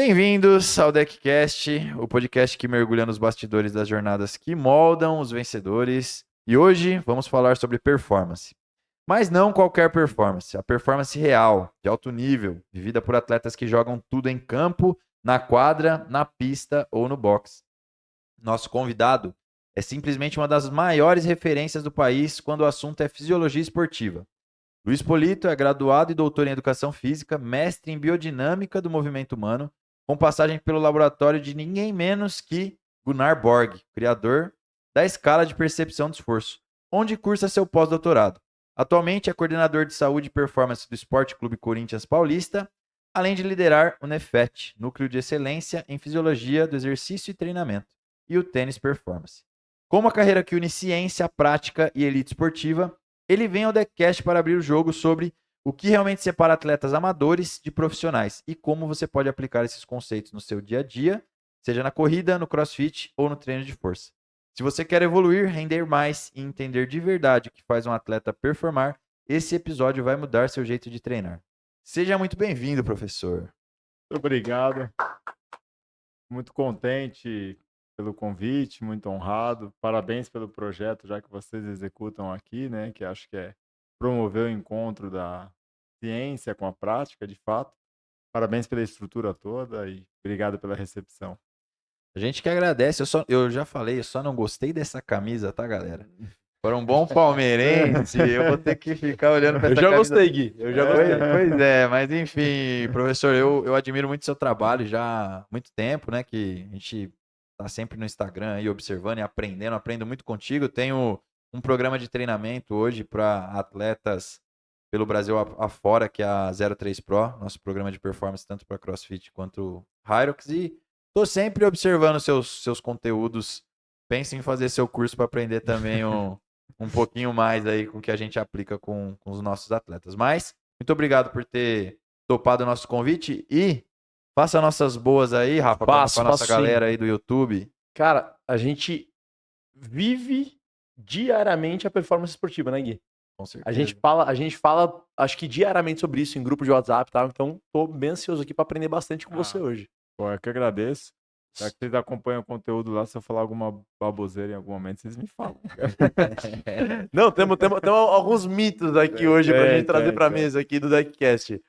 Bem-vindos ao DeckCast, o podcast que mergulha nos bastidores das jornadas que moldam os vencedores. E hoje vamos falar sobre performance. Mas não qualquer performance, a performance real, de alto nível, vivida por atletas que jogam tudo em campo, na quadra, na pista ou no boxe. Nosso convidado é simplesmente uma das maiores referências do país quando o assunto é fisiologia esportiva. Luiz Polito é graduado e doutor em Educação Física, mestre em Biodinâmica do Movimento Humano, com passagem pelo laboratório de ninguém menos que Gunnar Borg, criador da escala de percepção do esforço, onde cursa seu pós-doutorado. Atualmente é coordenador de saúde e performance do Esporte Clube Corinthians Paulista, além de liderar o NEFET, Núcleo de Excelência em Fisiologia do Exercício e Treinamento, e o Tênis Performance. Com uma carreira que une ciência, prática e elite esportiva, ele vem ao DeckCast para abrir o jogo sobre o que realmente separa atletas amadores de profissionais e como você pode aplicar esses conceitos no seu dia a dia, seja na corrida, no crossfit ou no treino de força. Se você quer evoluir, render mais e entender de verdade o que faz um atleta performar, esse episódio vai mudar seu jeito de treinar. Seja muito bem-vindo, professor. Muito obrigado. Muito contente pelo convite, muito honrado. Parabéns pelo projeto, já que vocês executam aqui, né? Que acho que é promover o encontro da ciência com a prática, de fato. Parabéns pela estrutura toda e obrigado pela recepção. A gente que agradece. Eu já falei, eu só não gostei dessa camisa, tá, galera? Para um bom palmeirense, eu vou ter que ficar olhando para essa camisa. Eu já gostei, Gui. Eu já gostei. Pois é, mas enfim, professor, eu admiro muito seu trabalho já há muito tempo, né? Que a gente tá sempre no Instagram aí observando e aprendendo, aprendo muito contigo. Eu tenho um programa de treinamento hoje para atletas pelo Brasil afora, que é a 03 Pro, nosso programa de performance tanto para CrossFit quanto Hyrox, e tô sempre observando seus conteúdos. Pense em fazer seu curso para aprender também um pouquinho mais aí com o que a gente aplica com os nossos atletas. Mas, muito obrigado por ter topado o nosso convite e faça nossas boas aí, Rafa, com a nossa galera aí do YouTube. Cara, a gente vive diariamente a performance esportiva, né, Gui? Com certeza. A gente fala, acho que diariamente sobre isso em grupo de WhatsApp, tá? Então, tô bem ansioso aqui para aprender bastante com você hoje. Pô, eu que agradeço. Já que vocês acompanham o conteúdo lá, se eu falar alguma baboseira em algum momento, vocês me falam. Não, temos alguns mitos aqui hoje pra gente trazer pra mesa aqui do DeckCast.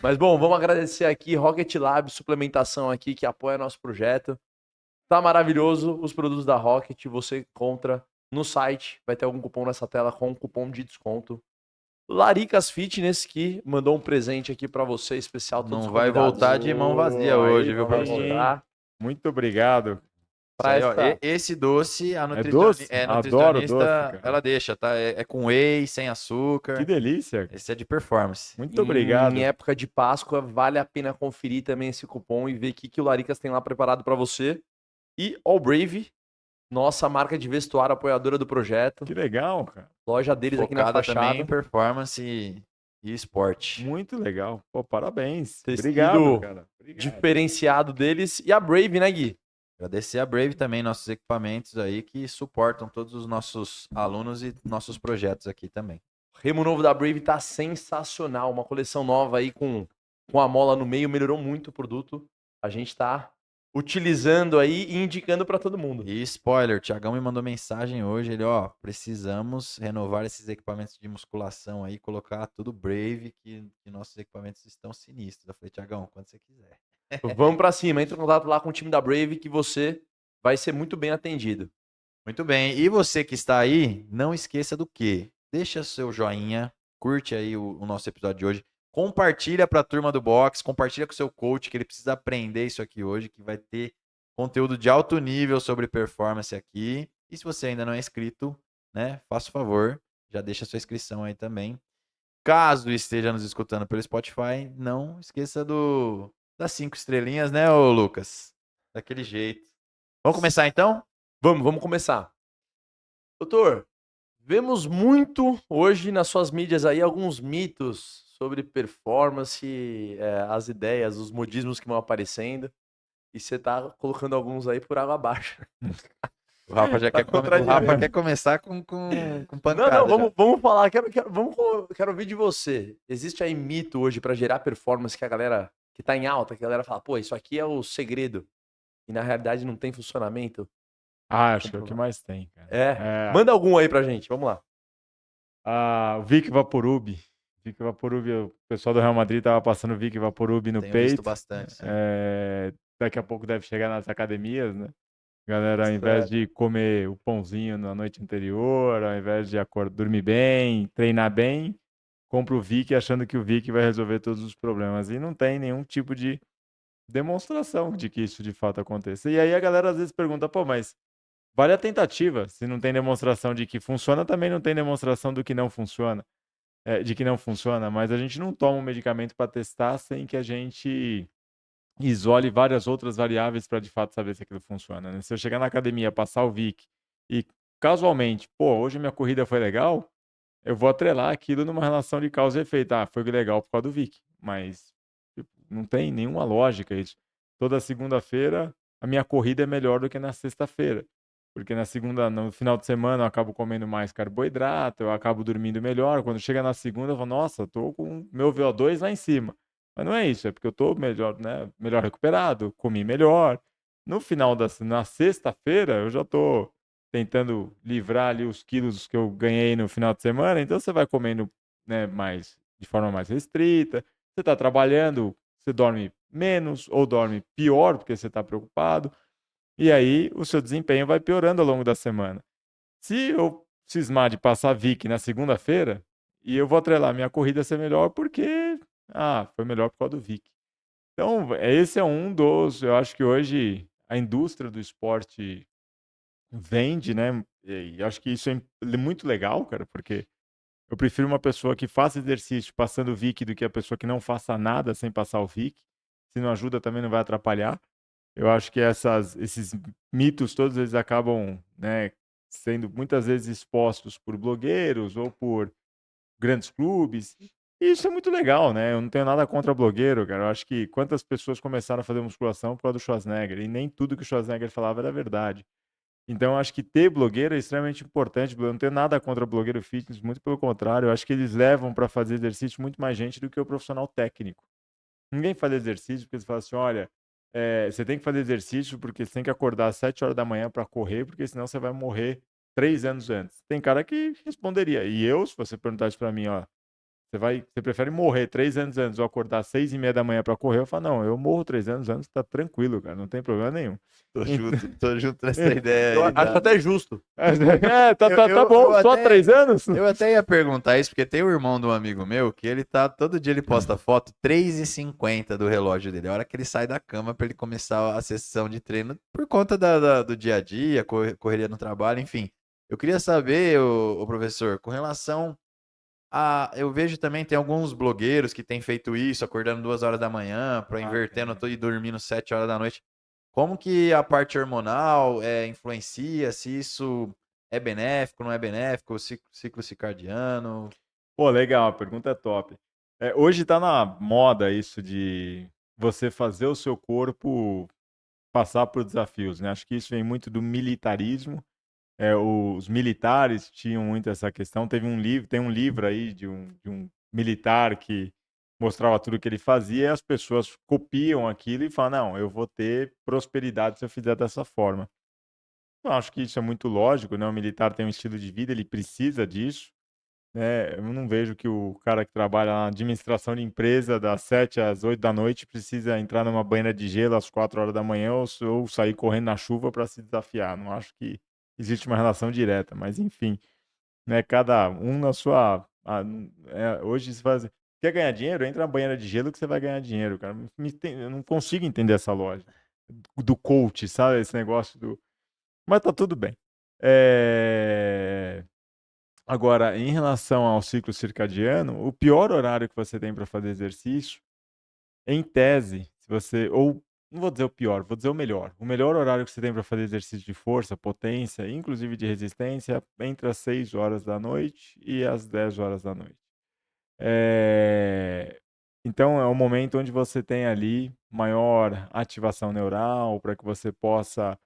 Mas bom, vamos agradecer aqui Rocket Lab, suplementação aqui, que apoia nosso projeto. Tá maravilhoso os produtos da Rocket, você encontra no site, vai ter algum cupom nessa tela com cupom de desconto. Laricas Fitness, que mandou um presente aqui pra você, especial. Não vai voltar de mão vazia hoje, viu, professor? Muito obrigado. Aí, ó, esse doce, a doce? Adoro nutricionista, doce, cara. ela deixa, tá? É com whey, sem açúcar. Que delícia. Esse é de performance. Muito obrigado. Em época de Páscoa, vale a pena conferir também esse cupom e ver o que o Laricas tem lá preparado pra você. E All Brave, nossa marca de vestuário apoiadora do projeto. Que legal, cara. Loja deles Focada aqui na fachada. também em performance e esporte. Muito legal. Pô, parabéns. Tecido Obrigado, cara. Obrigado. Diferenciado deles. E a Brave, né, Gui? Agradecer a Brave também, nossos equipamentos aí que suportam todos os nossos alunos e nossos projetos aqui também. O remo novo da Brave tá sensacional. Uma coleção nova aí com a mola no meio. Melhorou muito o produto. A gente tá utilizando aí e indicando para todo mundo. E spoiler, o Thiagão me mandou mensagem hoje, ele, precisamos renovar esses equipamentos de musculação aí, colocar tudo Brave, que nossos equipamentos estão sinistros. Eu falei, Thiagão, quando você quiser. Vamos pra cima, entra em contato lá com o time da Brave que você vai ser muito bem atendido. Muito bem, e você que está aí, não esqueça do quê? Deixa seu joinha, curte aí o nosso episódio de hoje, compartilha para a turma do box, compartilha com o seu coach que ele precisa aprender isso aqui hoje, que vai ter conteúdo de alto nível sobre performance aqui. E se você ainda não é inscrito, né, faça o favor, já deixa sua inscrição aí também. Caso esteja nos escutando pelo Spotify, não esqueça das 5 estrelinhas, né, ô Lucas? Daquele jeito. Vamos começar então? Vamos começar. Doutor, vemos muito hoje nas suas mídias aí alguns mitos sobre performance, as ideias, os modismos que vão aparecendo. E você tá colocando alguns aí por água abaixo. O Rafa já quer começar com pancada. Não, vamos falar. Quero ouvir de você. Existe aí mito hoje para gerar performance que a galera que tá em alta, que a galera fala, pô, isso aqui é o segredo. E na realidade não tem funcionamento. Acho que é o que mais tem, cara. Manda algum aí pra gente, vamos lá. O Vic Vaporub. Vic Vaporub, o pessoal do Real Madrid tava passando o Vic Vaporub no Tenho visto peito. bastante, sim. Daqui a pouco deve chegar nas academias, né? Galera, ao invés Certo. de comer o pãozinho na noite anterior, ao invés de dormir bem, treinar bem, compra o Vic achando que o Vic vai resolver todos os problemas. E não tem nenhum tipo de demonstração de que isso de fato aconteça. E aí a galera às vezes pergunta, pô, mas vale a tentativa. Se não tem demonstração de que funciona, também não tem demonstração do que não funciona. De que não funciona, mas a gente não toma um medicamento para testar sem que a gente isole várias outras variáveis para de fato saber se aquilo funciona, né? Se eu chegar na academia, passar o Vic e casualmente, pô, hoje minha corrida foi legal, eu vou atrelar aquilo numa relação de causa e efeito. Ah, foi legal por causa do Vic, mas tipo, não tem nenhuma lógica isso. Toda segunda-feira a minha corrida é melhor do que na sexta-feira. Porque no final de semana eu acabo comendo mais carboidrato, eu acabo dormindo melhor. Quando chega na segunda, eu falo, nossa, tô com meu VO2 lá em cima. Mas não é isso, é porque eu tô melhor, né, melhor recuperado, comi melhor. Na sexta-feira, eu já tô tentando livrar ali os quilos que eu ganhei no final de semana, então você vai comendo, né, de forma mais restrita. Você está trabalhando, você dorme menos ou dorme pior porque você está preocupado. E aí o seu desempenho vai piorando ao longo da semana. Se eu cismar de passar Vic na segunda-feira, e eu vou atrelar minha corrida a ser melhor porque, foi melhor por causa do Vic. Então, esse é um dos, eu acho que hoje a indústria do esporte vende, né? E acho que isso é muito legal, cara, porque eu prefiro uma pessoa que faça exercício passando o Vic do que a pessoa que não faça nada sem passar o Vic. Se não ajuda, também não vai atrapalhar. Eu acho que esses mitos todos eles acabam, né, sendo muitas vezes expostos por blogueiros ou por grandes clubes. E isso é muito legal, né? Eu não tenho nada contra blogueiro, cara. Eu acho que quantas pessoas começaram a fazer musculação por causa do Schwarzenegger e nem tudo que o Schwarzenegger falava era verdade. Então, eu acho que ter blogueiro é extremamente importante. Eu não tenho nada contra blogueiro fitness, muito pelo contrário. Eu acho que eles levam para fazer exercício muito mais gente do que o profissional técnico. Ninguém faz exercício porque você fala assim, olha, você tem que fazer exercício porque você tem que acordar às 7 horas da manhã para correr, porque senão você vai morrer 3 anos antes. Tem cara que responderia. E eu, se você perguntasse para mim, ó, você prefere morrer 3 anos antes ou acordar às 6:30 da manhã para correr? Eu falo, não, eu morro 3 anos antes, tá tranquilo, cara, não tem problema nenhum. Tô junto nessa ideia Eu aí. acho até justo. Tá bom, eu só até- 3 anos? Eu até ia perguntar isso, porque tem um irmão de um amigo meu que todo dia ele posta foto 3:50 do relógio dele. A hora que ele sai da cama para ele começar a sessão de treino por conta do dia a dia, correria no trabalho, enfim. Eu queria saber, o professor, com relação eu vejo também tem alguns blogueiros que têm feito isso, acordando 2 horas da manhã, para invertendo tudo e dormindo 7 horas da noite. Como que a parte hormonal influencia, se isso é benéfico, não é benéfico, o ciclo circadiano? Pô, legal, a pergunta é top. Hoje tá na moda isso de você fazer o seu corpo passar por desafios, né? Acho que isso vem muito do militarismo. Os militares tinham muito essa questão. Tem um livro aí de um militar que mostrava tudo o que ele fazia e as pessoas copiam aquilo e falam, não, eu vou ter prosperidade se eu fizer dessa forma. Eu acho que isso é muito lógico, né? O militar tem um estilo de vida, ele precisa disso, né? Eu não vejo que o cara que trabalha na administração de empresa das 7 às 8 da noite precisa entrar numa banheira de gelo às 4 horas da manhã ou sair correndo na chuva para se desafiar. Não acho que existe uma relação direta, mas enfim, né? Cada um na sua. Hoje se faz. Quer ganhar dinheiro? Entra na banheira de gelo que você vai ganhar dinheiro, cara. Eu não consigo entender essa lógica do coach, sabe? Esse negócio do. Mas tá tudo bem. Agora, em relação ao ciclo circadiano, o pior horário que você tem para fazer exercício, em tese, se você, ou não vou dizer o pior, vou dizer o melhor. O melhor horário que você tem para fazer exercício de força, potência, inclusive de resistência, é entre as 6 horas da noite e as 10 horas da noite. Então, é o momento onde você tem ali maior ativação neural para que você possa,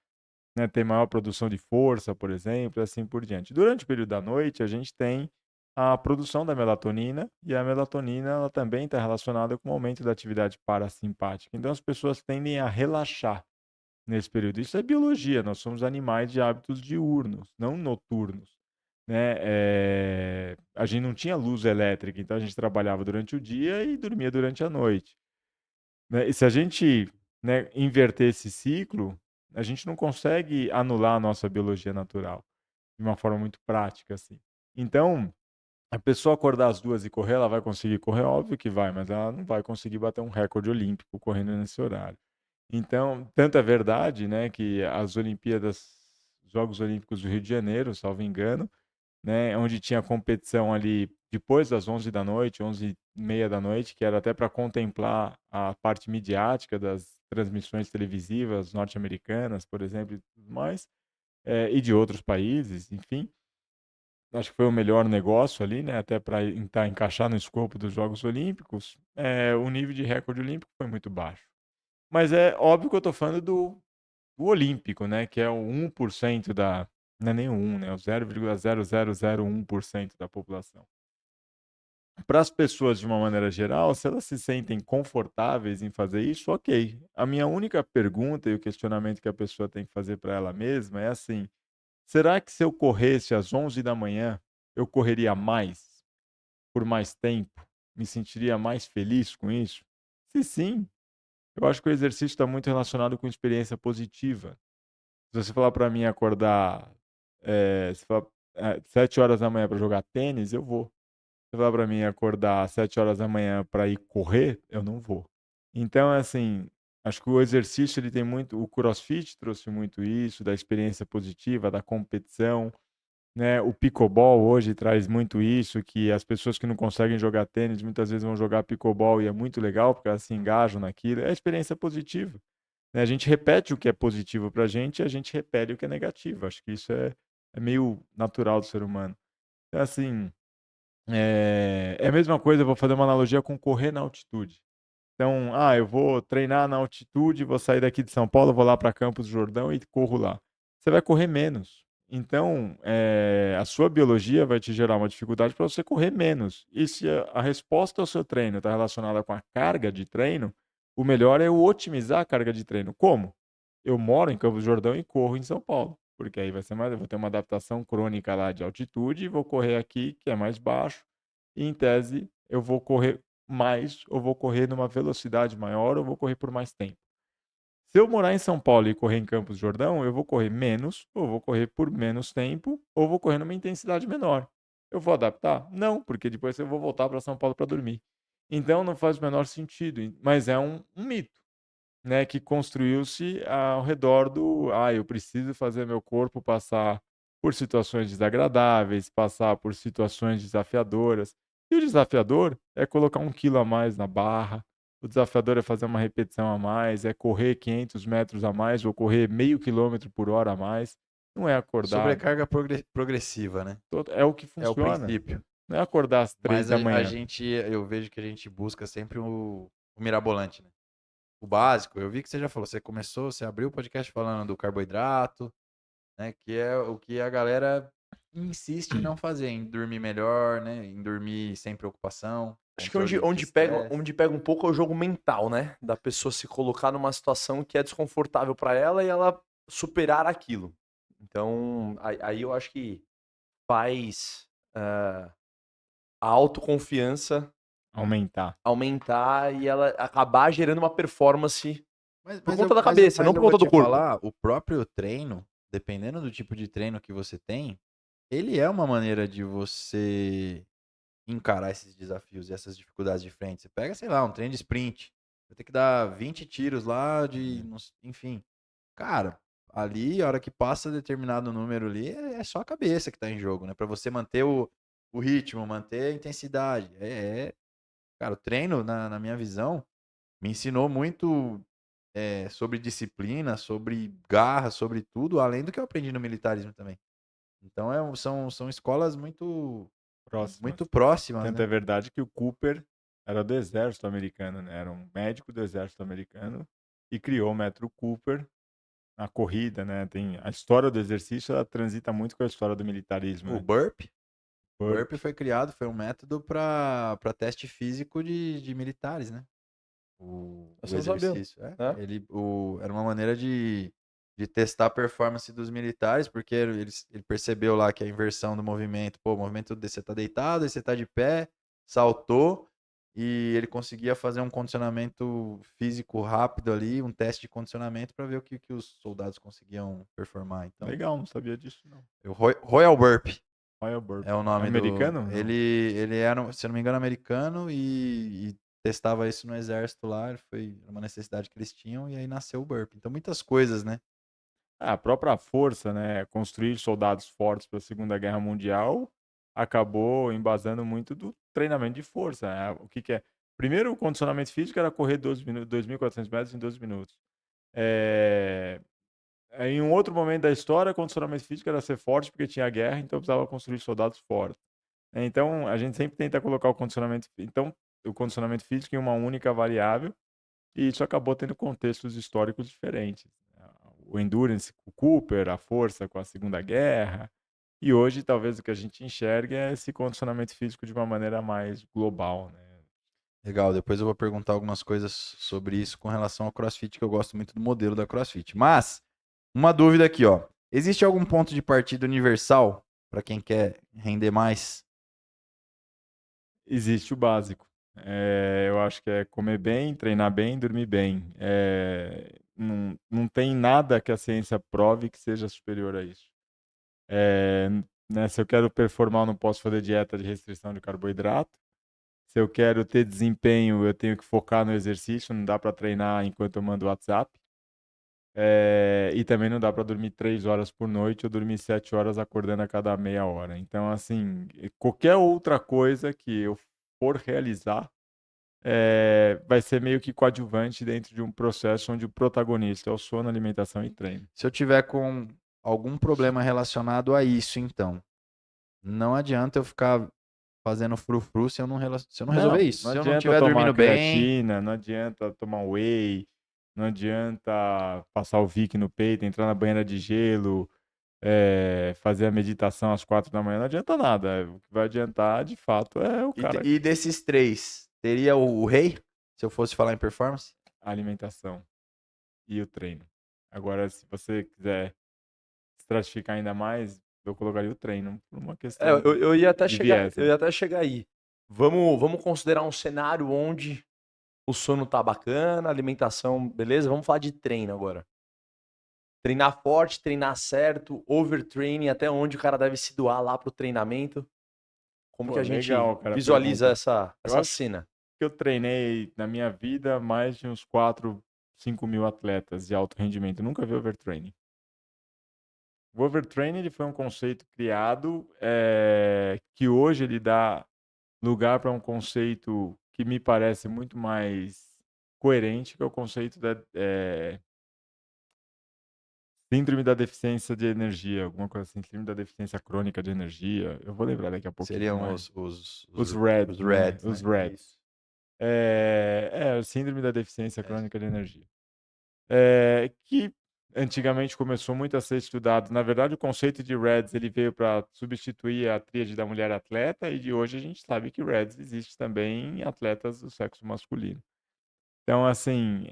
né, ter maior produção de força, por exemplo, e assim por diante. Durante o período da noite, a gente tem a produção da melatonina, e a melatonina ela também está relacionada com o aumento da atividade parasimpática. Então as pessoas tendem a relaxar nesse período. Isso é biologia, nós somos animais de hábitos diurnos, não noturnos, né? A gente não tinha luz elétrica, então a gente trabalhava durante o dia e dormia durante a noite, né? E se a gente, né, inverter esse ciclo, a gente não consegue anular a nossa biologia natural de uma forma muito prática, assim. Então, a pessoa acordar às 2 e correr, ela vai conseguir correr? Óbvio que vai, mas ela não vai conseguir bater um recorde olímpico correndo nesse horário. Então, tanto é verdade, né, que as Olimpíadas, Jogos Olímpicos do Rio de Janeiro, salvo engano, né, onde tinha competição ali depois das 11 da noite, 11h30 da noite, que era até para contemplar a parte midiática das transmissões televisivas norte-americanas, por exemplo, e tudo mais, e de outros países, enfim. Acho que foi o melhor negócio ali, né, até para encaixar no escopo dos Jogos Olímpicos. O nível de recorde olímpico foi muito baixo. Mas é óbvio que eu estou falando do olímpico, né, que é o 1% da, não é nem o 1, né, o 0,0001% da população. Para as pessoas, de uma maneira geral, se elas se sentem confortáveis em fazer isso, ok. A minha única pergunta e o questionamento que a pessoa tem que fazer para ela mesma é assim: será que se eu corresse às 11 da manhã, eu correria mais, por mais tempo? Me sentiria mais feliz com isso? Se sim, eu acho que o exercício está muito relacionado com experiência positiva. Se você falar para mim acordar, se falar, 7 horas da manhã para jogar tênis, eu vou. Se falar para mim acordar às 7 horas da manhã para ir correr, eu não vou. Então, assim, acho que o exercício ele tem muito, o CrossFit trouxe muito isso, da experiência positiva, da competição, né? O pickleball hoje traz muito isso, que as pessoas que não conseguem jogar tênis muitas vezes vão jogar pickleball e é muito legal porque elas se engajam naquilo. É experiência positiva, né? A gente repete o que é positivo pra gente e a gente repele o que é negativo. Acho que isso é meio natural do ser humano. Então, assim, é a mesma coisa, eu vou fazer uma analogia com correr na altitude. Então, eu vou treinar na altitude, vou sair daqui de São Paulo, vou lá para Campos do Jordão e corro lá. Você vai correr menos. Então, a sua biologia vai te gerar uma dificuldade para você correr menos. E se a resposta ao seu treino está relacionada com a carga de treino, o melhor é eu otimizar a carga de treino. Como? Eu moro em Campos do Jordão e corro em São Paulo, porque aí vai ser mais, eu vou ter uma adaptação crônica lá de altitude e vou correr aqui, que é mais baixo, e em tese eu vou correr mais, ou vou correr numa velocidade maior, ou vou correr por mais tempo. Se eu morar em São Paulo e correr em Campos do Jordão, eu vou correr menos, ou vou correr por menos tempo, ou vou correr numa intensidade menor. Eu vou adaptar? Não, porque depois eu vou voltar para São Paulo para dormir. Então não faz o menor sentido, mas é um mito, né, que construiu-se ao redor do, eu preciso fazer meu corpo passar por situações desagradáveis, passar por situações desafiadoras. E o desafiador é colocar 1 quilo a mais na barra, o desafiador é fazer uma repetição a mais, é correr 500 metros a mais ou correr meio quilômetro por hora a mais. Não é acordar, Sobrecarga progressiva, né? é o que É o funciona. princípio. Não é acordar às 3 Mas da a manhã. gente, eu vejo que a gente busca sempre o mirabolante, né? O básico. Eu vi que você já falou, você abriu o podcast falando do carboidrato, né? Que é o que a galera insiste em não fazer, em dormir melhor, né? Em dormir sem preocupação, Acho que controle de estresse. onde pega um pouco é o jogo mental, né? Da pessoa se colocar numa situação que é desconfortável para ela e ela superar aquilo. Então, aí eu acho que faz a autoconfiança Aumentar. aumentar e ela acabar gerando uma performance Mas, por mas, conta eu, da mas, eu, cabeça, não mas por eu vou conta do te corpo. falar, o próprio treino, dependendo do tipo de treino que você tem, ele é uma maneira de você encarar esses desafios e essas dificuldades de frente. Você pega, sei lá, um treino de sprint, vai ter que dar 20 tiros lá enfim. Cara, ali, a hora que passa determinado número ali, é só a cabeça que tá em jogo, né? Pra você manter o ritmo, manter a intensidade. Cara, o treino, na minha visão, me ensinou muito sobre disciplina, sobre garra, sobre tudo, além do que eu aprendi no militarismo também. Então são escolas Próximas. muito próximas, Tanto é né? verdade que o Cooper era do exército americano, né? Era um médico do exército americano e criou o método Cooper, a corrida, né? Tem a história do exercício, ela transita muito com a história do militarismo, O né? burp, Burp foi criado, foi um método para teste físico de militares, né? O Você não sabia, exercício. né? Era uma maneira de testar a performance dos militares, porque ele percebeu lá que a inversão do movimento, pô, o movimento você tá deitado, aí você tá de pé, saltou, e ele conseguia fazer um condicionamento físico rápido ali, um teste de condicionamento para ver o que os soldados conseguiam performar. Então, Legal, não sabia disso, não. o Royal Burp Royal Burp. é o nome do. Americano? Não. Ele era, se eu não me engano, americano e testava isso no exército lá. Foi uma necessidade que eles tinham e aí nasceu o Burp. Então, muitas coisas, né? A própria força, né? Construir soldados fortes para a Segunda Guerra Mundial acabou embasando muito do treinamento de força, né? O que é? Primeiro, o condicionamento físico era correr 12 minutos, 2.400 metros em 12 minutos. É, Em um outro momento da história, o condicionamento físico era ser forte porque tinha guerra, então precisava construir soldados fortes. Então, a gente sempre tenta colocar o condicionamento físico em uma única variável, e isso acabou tendo contextos históricos diferentes. O endurance com o Cooper, a força com a Segunda Guerra, e hoje talvez o que a gente enxerga é esse condicionamento físico de uma maneira mais global, né? Legal, depois eu vou perguntar algumas coisas sobre isso com relação ao CrossFit, que eu gosto muito do modelo da CrossFit. Mas, uma dúvida aqui, ó. Existe algum ponto de partida universal para quem quer render mais? Existe o básico. Eu acho que é comer bem, treinar bem, dormir bem. Não tem nada que a ciência prove que seja superior a isso. Né, se eu quero performar, eu não posso fazer dieta de restrição de carboidrato. Se eu quero ter desempenho, eu tenho que focar no exercício. Não dá para treinar enquanto eu mando WhatsApp. E também não dá para dormir 3 horas por noite ou dormir 7 horas acordando a cada meia hora. Então, assim, qualquer outra coisa que eu for realizar vai ser meio que coadjuvante dentro de um processo onde o protagonista é o sono, alimentação e treino. Se eu tiver com algum problema relacionado a isso, então, não adianta eu ficar fazendo frufru se eu se eu não resolver isso. Não Se eu não adianta estiver tomar dormindo bem, creatina, não adianta tomar whey, não adianta passar o Vic no peito, entrar na banheira de gelo, fazer a meditação às 4 da manhã, não adianta nada. O que vai adiantar, de fato, é o cara. e desses três, teria o rei? Se eu fosse falar em performance? A alimentação e o treino. Agora, se você quiser estratificar ainda mais, eu colocaria o treino por uma questão Eu ia até de chegar, viés, eu né? ia até chegar aí. Vamos considerar um cenário onde o sono tá bacana, a alimentação, beleza? Vamos falar de treino agora. Treinar forte, treinar certo, overtraining, até onde o cara deve se doar lá pro treinamento. Como Pô, que a gente legal, cara, visualiza pergunta. essa Eu acho cena? que eu treinei na minha vida mais de uns 4, 5 mil atletas de alto rendimento. Eu nunca vi overtraining. O overtraining ele foi um conceito criado que hoje ele dá lugar para um conceito que me parece muito mais coerente, que é o conceito da síndrome da deficiência de energia, alguma coisa assim, síndrome da deficiência crônica de energia. Eu vou lembrar daqui a pouquinho, Seriam mas os os REDs, né? reds, Os né? REDs. Isso. A síndrome da deficiência É. crônica de energia. Que antigamente começou muito a ser estudado. Na verdade, o conceito de REDs ele veio para substituir a tríade da mulher atleta, e de hoje a gente sabe que REDs existe também em atletas do sexo masculino. Então, assim,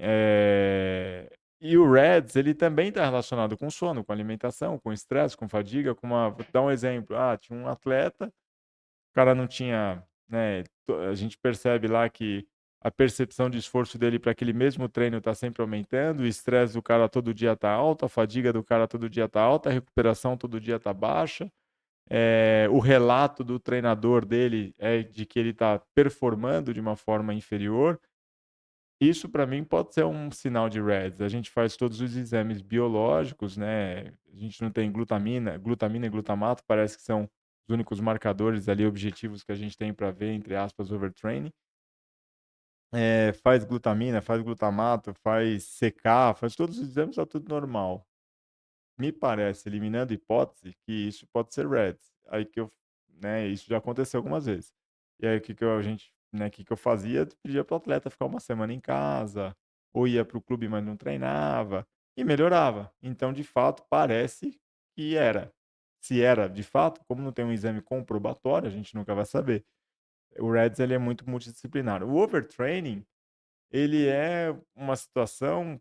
e o REDS, ele também está relacionado com sono, com alimentação, com estresse, com fadiga, Vou dar um exemplo. Tinha um atleta, o cara não tinha, né, a gente percebe lá que a percepção de esforço dele para aquele mesmo treino está sempre aumentando, o estresse do cara todo dia está alto, a fadiga do cara todo dia está alta, a recuperação todo dia está baixa. O relato do treinador dele é de que ele está performando de uma forma inferior. Isso para mim pode ser um sinal de REDS. A gente faz todos os exames biológicos, né? A gente não tem glutamina e glutamato, parece que são os únicos marcadores ali objetivos que a gente tem para ver, entre aspas, overtraining. Faz glutamina, faz glutamato, faz CK, faz todos os exames, está tudo normal. Me parece, eliminando hipótese, que isso pode ser REDS. Aí que né, isso já aconteceu algumas vezes. E aí o que que eu fazia? Pedia para o atleta ficar uma semana em casa, ou ia para o clube, mas não treinava, e melhorava. Então, de fato, parece que era. se era de fato, como não tem um exame comprobatório, a gente nunca vai saber. O REDS ele é muito multidisciplinar. O overtraining, ele é uma situação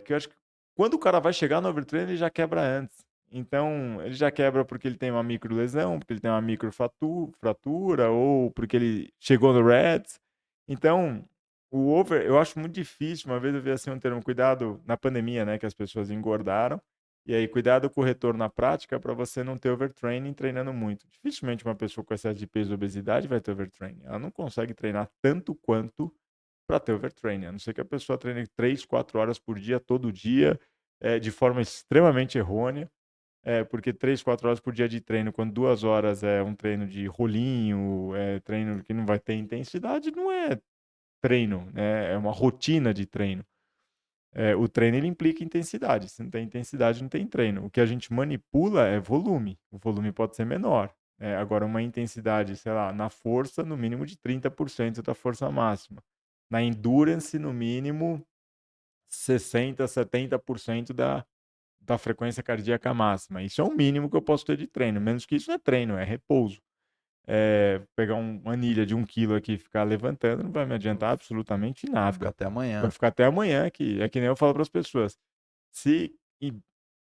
que eu acho que quando o cara vai chegar no overtraining, ele já quebra antes. Então, ele já quebra porque ele tem uma microlesão, porque ele tem uma microfratura, ou porque ele chegou no REDS. Então, eu acho muito difícil. Uma vez eu vi assim um termo, cuidado na pandemia, né, que as pessoas engordaram. E aí, cuidado com o retorno na prática para você não ter overtraining treinando muito. Dificilmente uma pessoa com excesso de peso e obesidade vai ter overtraining. Ela não consegue treinar tanto quanto para ter overtraining. A não ser que a pessoa treine 3, 4 horas por dia, todo dia, de forma extremamente errônea. Porque 3, 4 horas por dia de treino, quando 2 horas é um treino de rolinho, treino que não vai ter intensidade, não é treino, né? É uma rotina de treino. O treino ele implica intensidade. Se não tem intensidade, não tem treino. O que a gente manipula é volume. O volume pode ser menor. Agora, uma intensidade, sei lá, na força, no mínimo de 30% da força máxima. Na endurance, no mínimo 60, 70% da frequência cardíaca máxima. Isso é o mínimo que eu posso ter de treino. Menos que isso não é treino, é repouso. Pegar uma anilha de 1 quilo aqui e ficar levantando não vai me adiantar absolutamente Fica nada. até amanhã. Vai ficar até amanhã aqui. É que nem eu falo para as pessoas. Se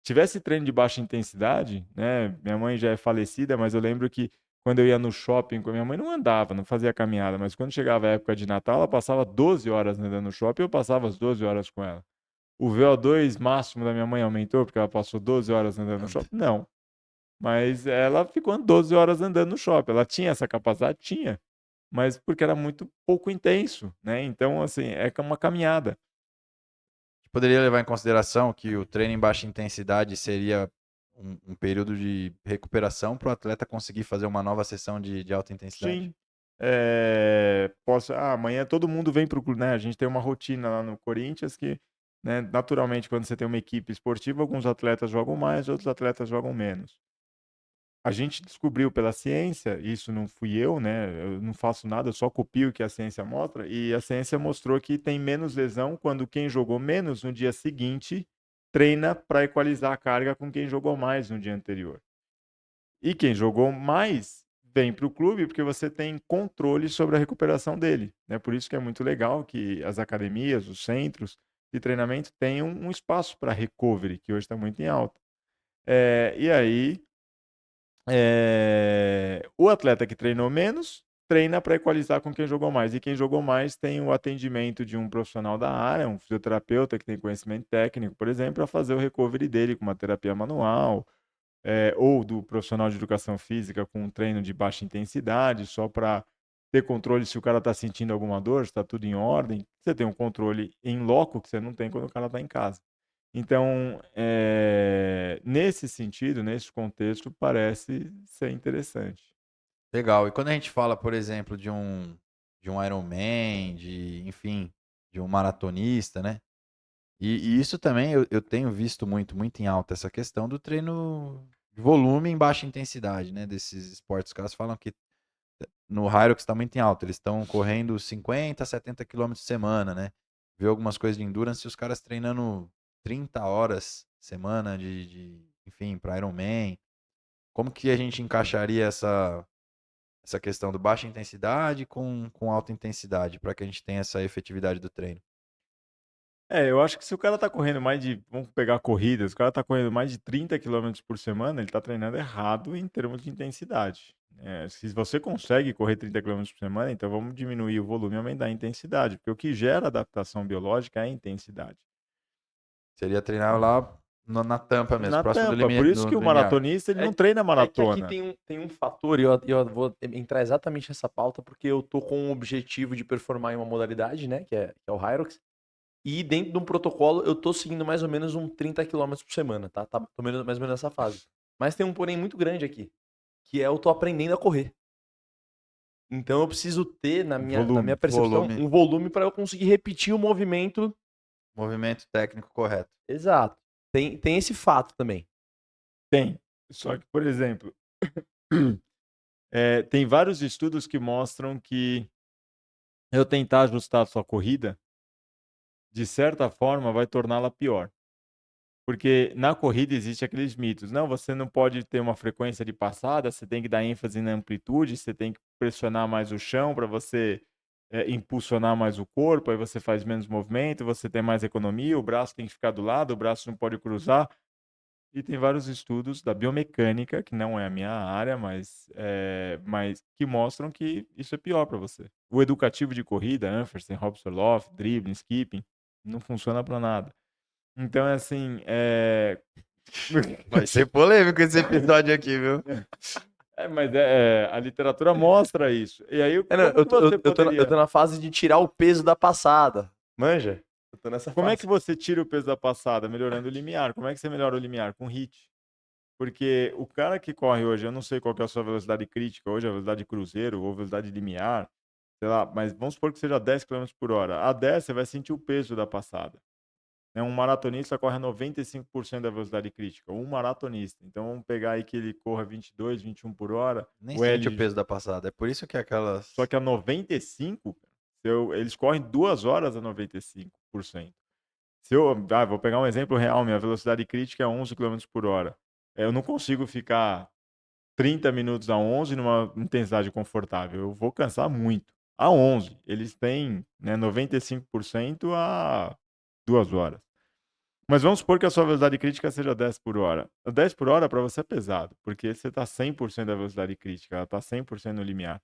tivesse treino de baixa intensidade, né? Minha mãe já é falecida, mas eu lembro que quando eu ia no shopping com a minha mãe, não andava, não fazia caminhada, mas quando chegava a época de Natal, ela passava 12 horas andando no shopping, eu passava as 12 horas com ela. O VO2 máximo da minha mãe aumentou porque ela passou 12 horas andando no shopping? Não. Mas ela ficou 12 horas andando no shopping. Ela tinha essa capacidade? Tinha. Mas porque era muito pouco intenso, né? Então, assim, é como uma caminhada. Poderia levar em consideração que o treino em baixa intensidade seria um período de recuperação para o atleta conseguir fazer uma nova sessão de alta intensidade? Sim. Amanhã todo mundo vem para o clube, né? A gente tem uma rotina lá no Corinthians que, né, naturalmente, quando você tem uma equipe esportiva, alguns atletas jogam mais, outros atletas jogam menos. A gente descobriu pela ciência, isso não fui eu, né? Eu não faço nada, eu só copio o que a ciência mostra, e a ciência mostrou que tem menos lesão quando quem jogou menos no dia seguinte treina para equalizar a carga com quem jogou mais no dia anterior. E quem jogou mais vem para o clube porque você tem controle sobre a recuperação dele, né? Por isso que é muito legal que as academias, os centros de treinamento tenham um espaço para recovery, que hoje está muito em alta. E aí, o atleta que treinou menos treina para equalizar com quem jogou mais. E quem jogou mais tem o atendimento de um profissional da área, um fisioterapeuta que tem conhecimento técnico, por exemplo, para fazer o recovery dele com uma terapia manual, ou do profissional de educação física com um treino de baixa intensidade, só para ter controle se o cara está sentindo alguma dor, se está tudo em ordem. Você tem um controle em loco que você não tem quando o cara está em casa. Então, nesse sentido, nesse contexto, parece ser interessante. Legal. E quando a gente fala, por exemplo, de um Ironman, enfim, de um maratonista, né? E isso também eu tenho visto muito em alta, essa questão do treino de volume em baixa intensidade, né? Desses esportes. Os caras falam que no Hyrox está muito em alta. Eles estão correndo 50, 70 quilômetros por semana, né? Vê algumas coisas de endurance e os caras treinando 30 horas semana enfim, para Ironman. Como que a gente encaixaria essa questão do baixa intensidade com alta intensidade para que a gente tenha essa efetividade do treino? Eu acho que se o cara tá correndo mais de, vamos pegar corridas, o cara tá correndo mais de 30 quilômetros por semana, ele tá treinando errado em termos de intensidade. Se você consegue correr 30 quilômetros por semana, então vamos diminuir o volume e aumentar a intensidade, porque o que gera adaptação biológica é a intensidade. Seria treinar lá na tampa mesmo, Na próximo tampa, por isso do que o limiar. maratonista ele não treina É que aqui maratona. tem um fator, e eu vou entrar exatamente nessa pauta, porque eu tô com um objetivo de performar em uma modalidade, né, que é o Hyrox, e dentro de um protocolo eu tô seguindo mais ou menos 30 quilômetros por semana, tá? Tô mais ou menos nessa fase. Mas tem um porém muito grande aqui, que é eu tô aprendendo a correr. Então eu preciso ter na minha percepção Volume. um volume para eu conseguir repetir o movimento. Movimento técnico correto. Exato. Tem esse fato também. Tem. Só que, por exemplo, tem vários estudos que mostram que eu tentar ajustar a sua corrida, de certa forma, vai torná-la pior. Porque na corrida existe aqueles mitos. Não, você não pode ter uma frequência de passada, você tem que dar ênfase na amplitude, você tem que pressionar mais o chão para você impulsionar mais o corpo, aí você faz menos movimento, você tem mais economia, o braço tem que ficar do lado, o braço não pode cruzar. E tem vários estudos da biomecânica, que não é a minha área, mas que mostram que isso é pior para você. O educativo de corrida, Anfersen, Hobsbawm, dribbling, skipping, não funciona para nada. Então, é assim, Vai ser polêmico esse episódio aqui, viu? mas a literatura mostra isso. E aí, Não, como que você eu poderia... tô na fase de tirar o peso da passada. Manja? Eu tô nessa Como é fase. que você tira o peso da passada? Melhorando o limiar. Como é que você melhora o limiar? Com HIIT. Porque o cara que corre hoje, eu não sei qual que é a sua velocidade crítica hoje, a velocidade cruzeiro ou velocidade limiar, sei lá, mas vamos supor que seja 10 km por hora. A 10 você vai sentir o peso da passada. Né? Um maratonista corre a 95% da velocidade crítica, um maratonista. Então vamos pegar aí que ele corra 22, 21 por hora, Nem o sente o L. peso da passada. É por isso que aquelas. Só que a 95, eles correm 2 horas a 95%. Vou pegar um exemplo real, minha velocidade crítica é 11 km por hora. Eu não consigo ficar 30 minutos a 11 numa intensidade confortável. Eu vou cansar muito. A 11, eles têm, né, 95% a 2 horas. Mas vamos supor que a sua velocidade crítica seja 10 por hora. 10 por hora para você é pesado, porque você está 100% da velocidade crítica, ela está 100% no limiar.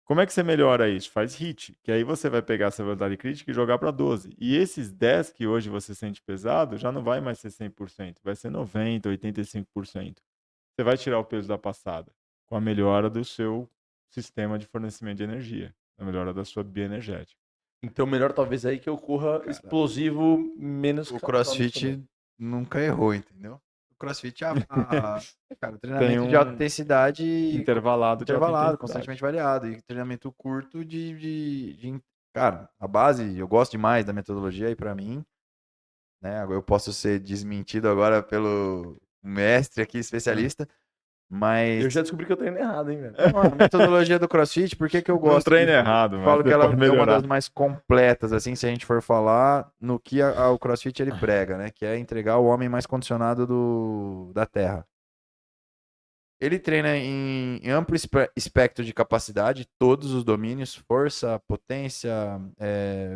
Como é que você melhora isso? Faz HIIT, que aí você vai pegar essa velocidade crítica e jogar para 12. E esses 10 que hoje você sente pesado, já não vai mais ser 100%, vai ser 90%, 85%. Você vai tirar o peso da passada com a melhora do seu sistema de fornecimento de energia, a melhora da sua bioenergética. Então, melhor talvez aí que eu corra explosivo menos O calçado também. CrossFit nunca errou, entendeu? O CrossFit cara, Tem treinamento de alta intensidade intervalado de alta intervalado, intensidade. constantemente variado. E treinamento curto cara, a base, eu gosto demais da metodologia aí pra mim, né? Eu posso ser desmentido agora pelo mestre aqui, especialista, mas Eu já descobri que eu treino errado, hein, velho. não, a metodologia do CrossFit, por que que eu Não gosto treina errado, mas falo que você ela pode é uma das melhorar. mais completas, assim, se a gente for falar no que o CrossFit ele prega, né? Que é entregar o homem mais condicionado da Terra. Ele treina em amplo espectro de capacidade, todos os domínios, força, potência,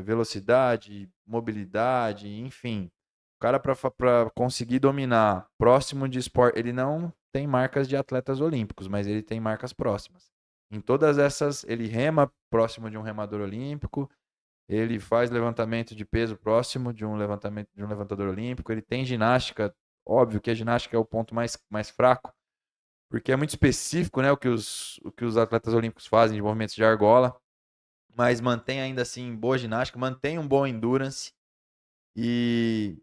velocidade, mobilidade, enfim. O cara, para conseguir dominar próximo de esporte, ele não tem marcas de atletas olímpicos, mas ele tem marcas próximas. Em todas essas, ele rema próximo de um remador olímpico, ele faz levantamento de peso próximo de um levantador olímpico, ele tem ginástica, óbvio que a ginástica é o ponto mais fraco, porque é muito específico, né, o que os atletas olímpicos fazem de movimentos de argola, mas mantém ainda assim boa ginástica, mantém um bom endurance e,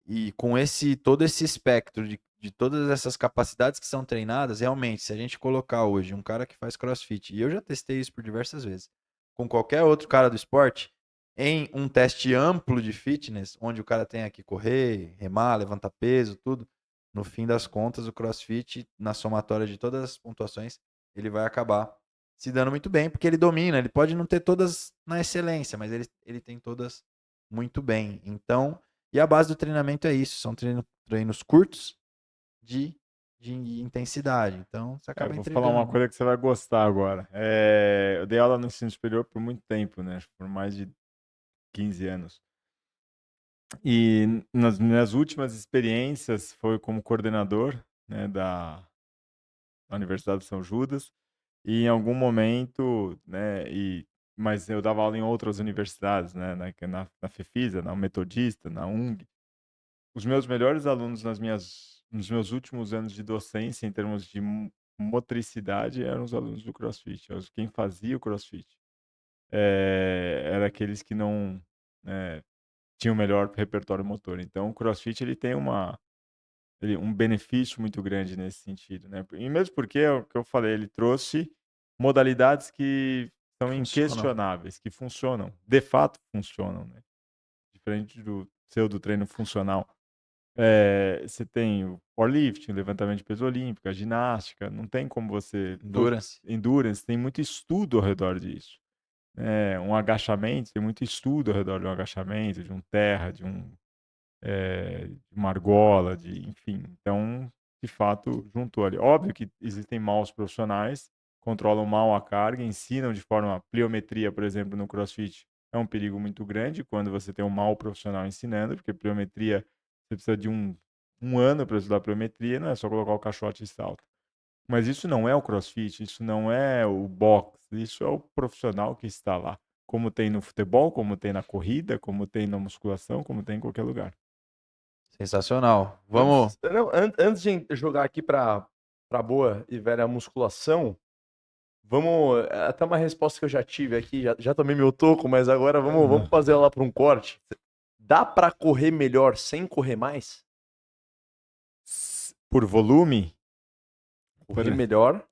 e com todo esse espectro de todas essas capacidades que são treinadas, realmente, se a gente colocar hoje um cara que faz CrossFit, e eu já testei isso por diversas vezes, com qualquer outro cara do esporte, em um teste amplo de fitness, onde o cara tem que correr, remar, levantar peso, tudo, no fim das contas, o CrossFit, na somatória de todas as pontuações, ele vai acabar se dando muito bem, porque ele domina. Ele pode não ter todas na excelência, mas ele tem todas muito bem. Então, e a base do treinamento é isso: são treinos curtos de intensidade. Então, você acaba Vou falar uma entregando. coisa que você vai gostar agora. Eu dei aula no ensino superior por muito tempo, né? Acho que por mais de 15 anos. E nas minhas últimas experiências foi como coordenador, né, da Universidade de São Judas. E em algum momento, né, mas eu dava aula em outras universidades, né, na FEFISA, na Metodista, na UNG. Os meus melhores alunos nos meus últimos anos de docência, em termos de motricidade, eram os alunos do CrossFit. Quem fazia o CrossFit. Era aqueles que não, né, tinham o melhor repertório motor. Então, o CrossFit ele tem um benefício muito grande nesse sentido, né? E mesmo porque, é o que eu falei, ele trouxe modalidades que são Funcionam. inquestionáveis, que funcionam, de fato funcionam, né? Diferente do pseudo-treino funcional. Você tem o powerlifting, levantamento de peso olímpico, a ginástica, não tem como você... Endurance. Endurance, tem muito estudo ao redor disso. Um agachamento, tem muito estudo ao redor de um agachamento, de um terra, de um uma argola, enfim. Então, de fato, juntou ali. Óbvio que existem maus profissionais, controlam mal a carga, ensinam de forma pliometria, por exemplo, no CrossFit. É um perigo muito grande quando você tem um mau profissional ensinando, porque pliometria, você precisa de um ano para estudar pliometria, não é só colocar o caixote e salto. Mas isso não é o CrossFit, isso não é o boxe, isso é o profissional que está lá. Como tem no futebol, como tem na corrida, como tem na musculação, como tem em qualquer lugar. Sensacional. Vamos. Antes de jogar aqui pra boa e velha musculação, vamos. Até uma resposta que eu já tive aqui, já tomei meu toco, mas agora vamos fazer ela para um corte. Dá pra correr melhor sem correr mais? Por volume, Correr melhor.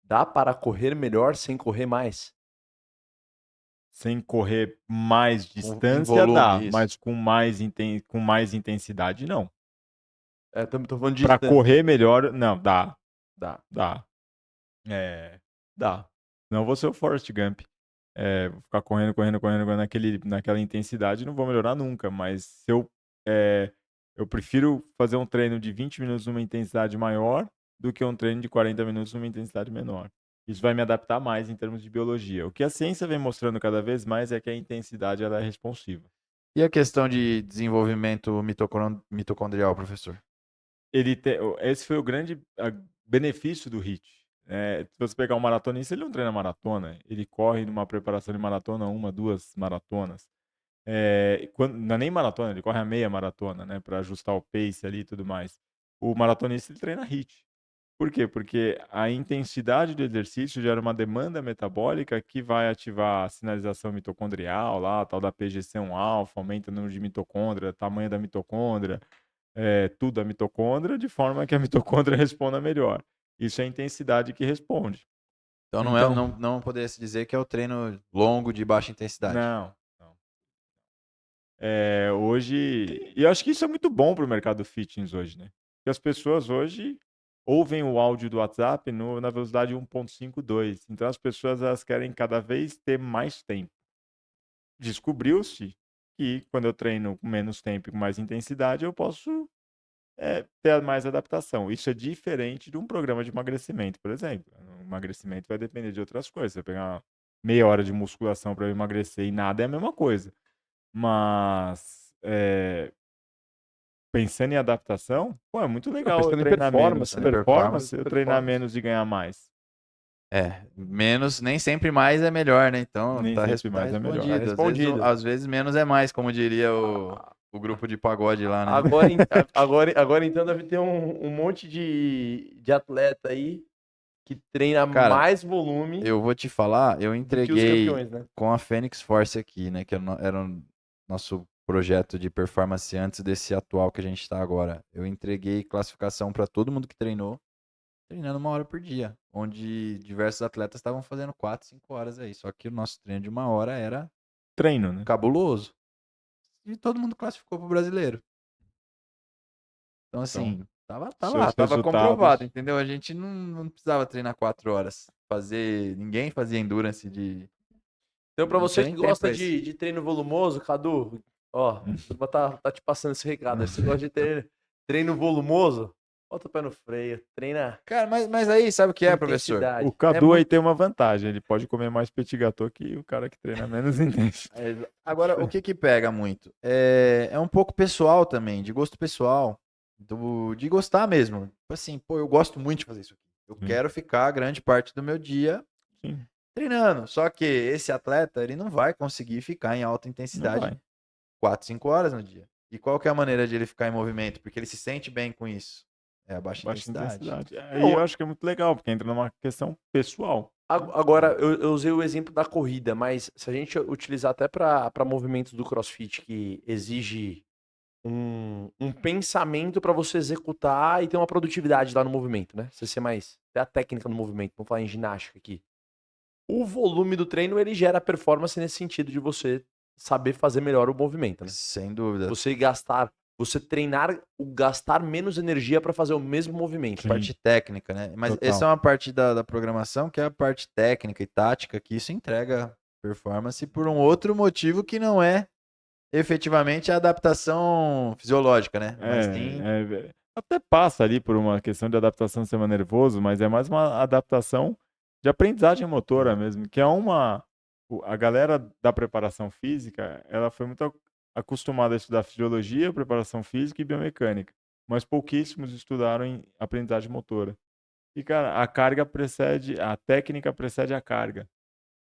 Dá para correr melhor sem correr mais? sem correr mais em distância, volume, dá, isso. mas com mais intensidade, não. Tô falando de Para distância. correr melhor, não, dá. Dá. Dá. Não vou ser o Forrest Gump. Vou ficar correndo naquela intensidade, não vou melhorar nunca. Mas se eu prefiro fazer um treino de 20 minutos numa intensidade maior do que um treino de 40 minutos numa intensidade menor. Isso vai me adaptar mais em termos de biologia. O que a ciência vem mostrando cada vez mais é que a intensidade ela é responsiva. E a questão de desenvolvimento mitocondrial, professor? Esse foi o grande benefício do HIIT. Se você pegar um maratonista, ele não treina maratona, ele corre numa preparação de maratona, 1, 2 maratonas. Não é nem maratona, ele corre a meia maratona, né, para ajustar o pace ali e tudo mais. O maratonista ele treina HIIT. Por quê? Porque a intensidade do exercício gera uma demanda metabólica que vai ativar a sinalização mitocondrial, lá, a tal da PGC1-alfa, aumenta o número de mitocôndria, tamanho da mitocôndria, tudo a mitocôndria, de forma que a mitocôndria responda melhor. Isso é a intensidade que responde. Então não poderia se dizer que é o treino longo de baixa intensidade. Não. Hoje, e eu acho que isso é muito bom para o mercado fitness hoje, né? Porque as pessoas hoje ouvem o áudio do WhatsApp na velocidade 1.52. Então as pessoas elas querem cada vez ter mais tempo. Descobriu-se que quando eu treino com menos tempo e com mais intensidade, eu posso ter mais adaptação. Isso é diferente de um programa de emagrecimento, por exemplo. O emagrecimento vai depender de outras coisas. Você pegar meia hora de musculação para emagrecer e nada é a mesma coisa. Mas pensando em adaptação, pô, é muito legal eu Pensando em treinar performance, menos. né? Performance, eu treinar Performance. menos e ganhar mais. Menos, nem sempre mais é melhor, né? Então Nem tá sempre mais é melhor. respondido. Tá respondido. Às vezes menos é mais, como diria o grupo de pagode lá, né? Agora então deve ter um monte de atleta aí que treina Cara, mais volume Eu vou te falar, eu do que os entreguei campeões, né? com a Fênix Force aqui, né? Que era o nosso projeto de performance antes desse atual que a gente está agora. Eu entreguei classificação para todo mundo que treinou, treinando 1 hora por dia, onde diversos atletas estavam fazendo 4, 5 horas aí. Só que o nosso treino de 1 hora era Treino, né? cabuloso. E todo mundo classificou pro brasileiro. Então, assim, tava seus tava resultados- comprovado, entendeu? A gente não precisava treinar 4 horas. Ninguém fazia endurance de. Então, pra Não você tem que tempo gosta pra isso. de treino volumoso, Cadu, ó, a turma tá te passando esse recado. Se você gosta de treino volumoso, bota o pé no freio, treina Cara, mas aí, sabe o que é, professor? intensidade. O Cadu muito- aí tem uma vantagem, ele pode comer mais petit gâteau que o cara que treina menos intenso. Agora, o que pega muito? É um pouco pessoal também, de gosto pessoal. De gostar mesmo. Tipo assim, pô, eu gosto muito de fazer isso aqui. Eu Sim. quero ficar grande parte do meu dia Sim, treinando. Só que esse atleta, ele não vai conseguir ficar em alta não intensidade vai. 4, 5 horas no dia. E qual que é a maneira de ele ficar em movimento? Porque ele se sente bem com isso. É a baixa Baixa intensidade. intensidade. Aí eu acho que é muito legal, porque entra numa questão pessoal. Agora, eu usei o exemplo da corrida, mas se a gente utilizar até para movimentos do CrossFit que exige um pensamento para você executar e ter uma produtividade lá no movimento, né? Você ser mais. Ter a técnica no movimento, vamos falar em ginástica aqui. O volume do treino ele gera performance nesse sentido de você saber fazer melhor o movimento, né? Sem dúvida. Você treinar, gastar menos energia para fazer o mesmo movimento. Sim. Parte técnica, né? Mas Total. essa é uma parte da programação que é a parte técnica e tática, que isso entrega performance por um outro motivo que não é efetivamente é a adaptação fisiológica, né? Mas tem. Até passa ali por uma questão de adaptação ser nervoso, mas é mais uma adaptação de aprendizagem motora mesmo, que é a galera da preparação física, ela foi muito acostumada a estudar fisiologia, preparação física e biomecânica, mas pouquíssimos estudaram em aprendizagem motora. E, cara, a técnica precede a carga.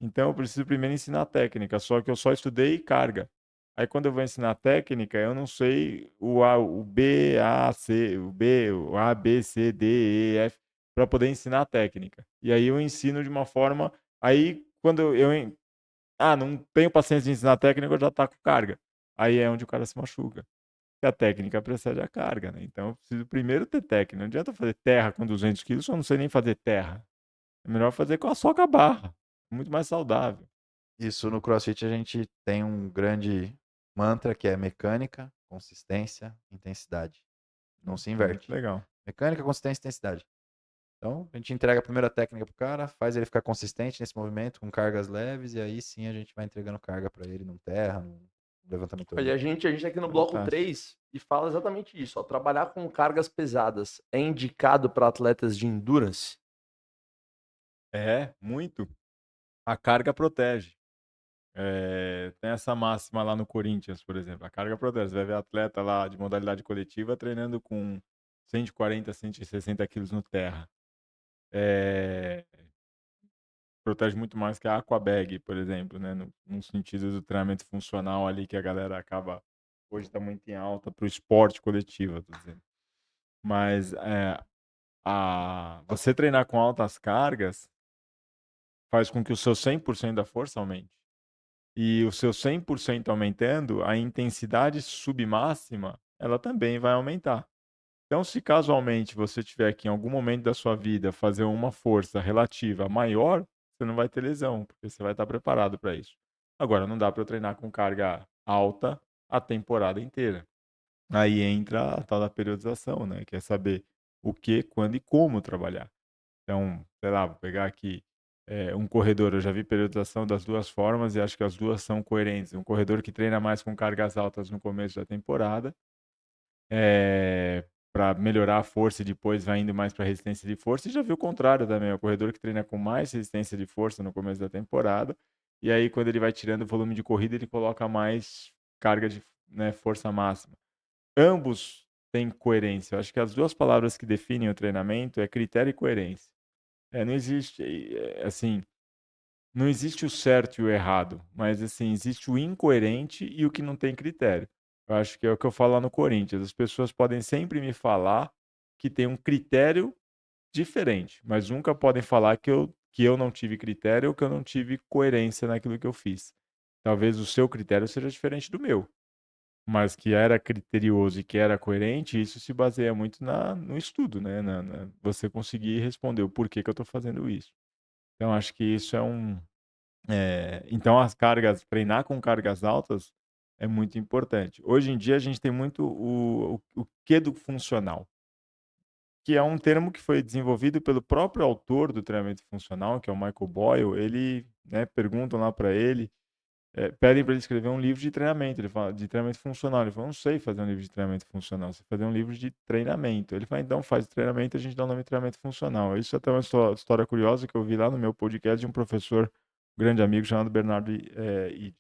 Então, eu preciso primeiro ensinar a técnica, só que eu só estudei carga. Aí, quando eu vou ensinar a técnica, eu não sei o B, A, C, o A, B, C, D, E, F, para poder ensinar a técnica. E aí eu ensino de uma forma. Aí, quando não tenho paciência de ensinar a técnica, eu já taco carga. Aí é onde o cara se machuca. Porque a técnica precede a carga, né? Então, eu preciso primeiro ter técnica. Não adianta fazer terra com 200 quilos, se eu não sei nem fazer terra. É melhor fazer só com a barra. Muito mais saudável. Isso no CrossFit a gente tem um grande mantra que é mecânica, consistência, intensidade. Não se inverte. Muito legal. Mecânica, consistência e intensidade. Então, a gente entrega a primeira técnica pro cara, faz ele ficar consistente nesse movimento, com cargas leves, e aí sim a gente vai entregando carga para ele num terra, num levantamento Olha, a olímpico. gente tá aqui no bloco Fantástico. 3 e fala exatamente isso. Ó, trabalhar com cargas pesadas é indicado para atletas de endurance? É, muito. A carga protege. Tem essa máxima lá no Corinthians, por exemplo. A carga protege. Você vai ver atleta lá de modalidade coletiva treinando com 140, 160 quilos no terra. Protege muito mais que a Aquabag, por exemplo, né? No sentido do treinamento funcional ali que a galera acaba... Hoje está muito em alta para o esporte coletivo, eu tô dizendo. Mas você treinar com altas cargas faz com que o seu 100% da força aumente. E o seu 100% aumentando, a intensidade submáxima, ela também vai aumentar. Então, se casualmente você tiver que em algum momento da sua vida fazer uma força relativa maior, você não vai ter lesão, porque você vai estar preparado para isso. Agora, não dá para eu treinar com carga alta a temporada inteira. Aí entra a tal da periodização, né? Que é saber o que, quando e como trabalhar. Então, sei lá, vou pegar aqui um corredor. Eu já vi periodização das duas formas e acho que as duas são coerentes. Um corredor que treina mais com cargas altas no começo da temporada, para melhorar a força e depois vai indo mais para resistência de força. E já vi o contrário também. O corredor que treina com mais resistência de força no começo da temporada. E aí, quando ele vai tirando o volume de corrida, ele coloca mais carga de força máxima. Ambos têm coerência. Eu acho que as duas palavras que definem o treinamento é critério e coerência. Não existe, assim, não existe o certo e o errado, mas assim, existe o incoerente e o que não tem critério. Eu acho que é o que eu falo lá no Corinthians. As pessoas podem sempre me falar que tem um critério diferente, mas nunca podem falar que eu não tive critério ou que eu não tive coerência naquilo que eu fiz. Talvez o seu critério seja diferente do meu, mas que era criterioso e que era coerente, isso se baseia muito no estudo, né? Você conseguir responder o porquê que eu estou fazendo isso. Então, acho que isso então, treinar com cargas altas é muito importante. Hoje em dia, a gente tem muito o quê do funcional, que é um termo que foi desenvolvido pelo próprio autor do treinamento funcional, que é o Michael Boyle. Ele, né, perguntam lá para ele, pedem para ele escrever um livro de treinamento. Ele fala de treinamento funcional. Ele fala, não sei fazer um livro de treinamento funcional, você fazer um livro de treinamento. Ele fala, então faz treinamento, a gente dá o nome de treinamento funcional. Isso é até uma história curiosa que eu vi lá no meu podcast de um professor, um grande amigo chamado Bernardo Ide.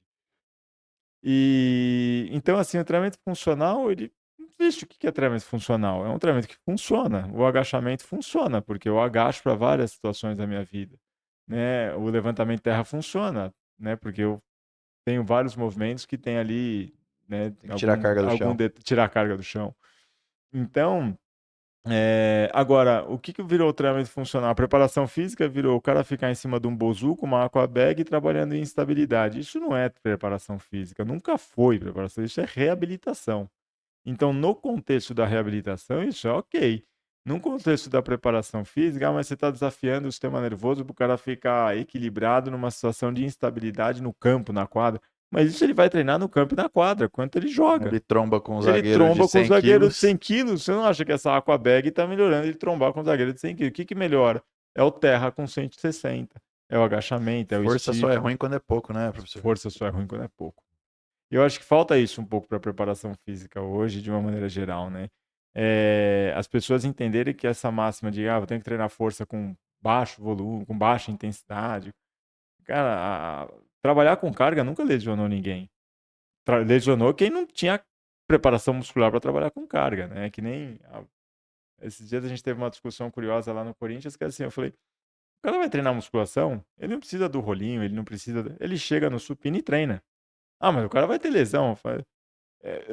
E então, assim, o treinamento funcional, ele não existe. O que é treinamento funcional? É um treinamento que funciona. O agachamento funciona, porque eu agacho para várias situações da minha vida, né? O levantamento de terra funciona, né? Porque eu tenho vários movimentos que tem ali, né, Tem que tirar a carga do chão. tirar a carga do chão. Então, agora, o que virou o treinamento funcional? A preparação física virou o cara ficar em cima de um bozuco, uma aquabag, trabalhando em instabilidade. Isso não é preparação física, nunca foi preparação, isso é reabilitação. Então, no contexto da reabilitação, isso é ok. No contexto da preparação física, mas você está desafiando o sistema nervoso para o cara ficar equilibrado numa situação de instabilidade no campo, na quadra. Mas isso ele vai treinar no campo e na quadra, quanto ele joga. Ele tromba com o Ele zagueiro tromba de com o 100 zagueiro de quilos. 100 quilos. Você não acha que essa aquabag está melhorando ele trombar com o zagueiro de 100 quilos? O que melhora? É o terra com 160. É o agachamento, é o Força só é stiff. ruim quando é pouco, né, professor? Força só é ruim quando é pouco. Eu acho que falta isso um pouco para a preparação física hoje, de uma maneira geral, né? As pessoas entenderem que essa máxima de, vou ter que treinar força com baixo volume, com baixa intensidade. Cara, trabalhar com carga nunca lesionou ninguém. Lesionou quem não tinha preparação muscular para trabalhar com carga, né? Que nem esses dias a gente teve uma discussão curiosa lá no Corinthians, que assim, eu falei, o cara vai treinar musculação, ele não precisa do rolinho, ele não precisa, ele chega no supino e treina. Mas o cara vai ter lesão. Eu falei,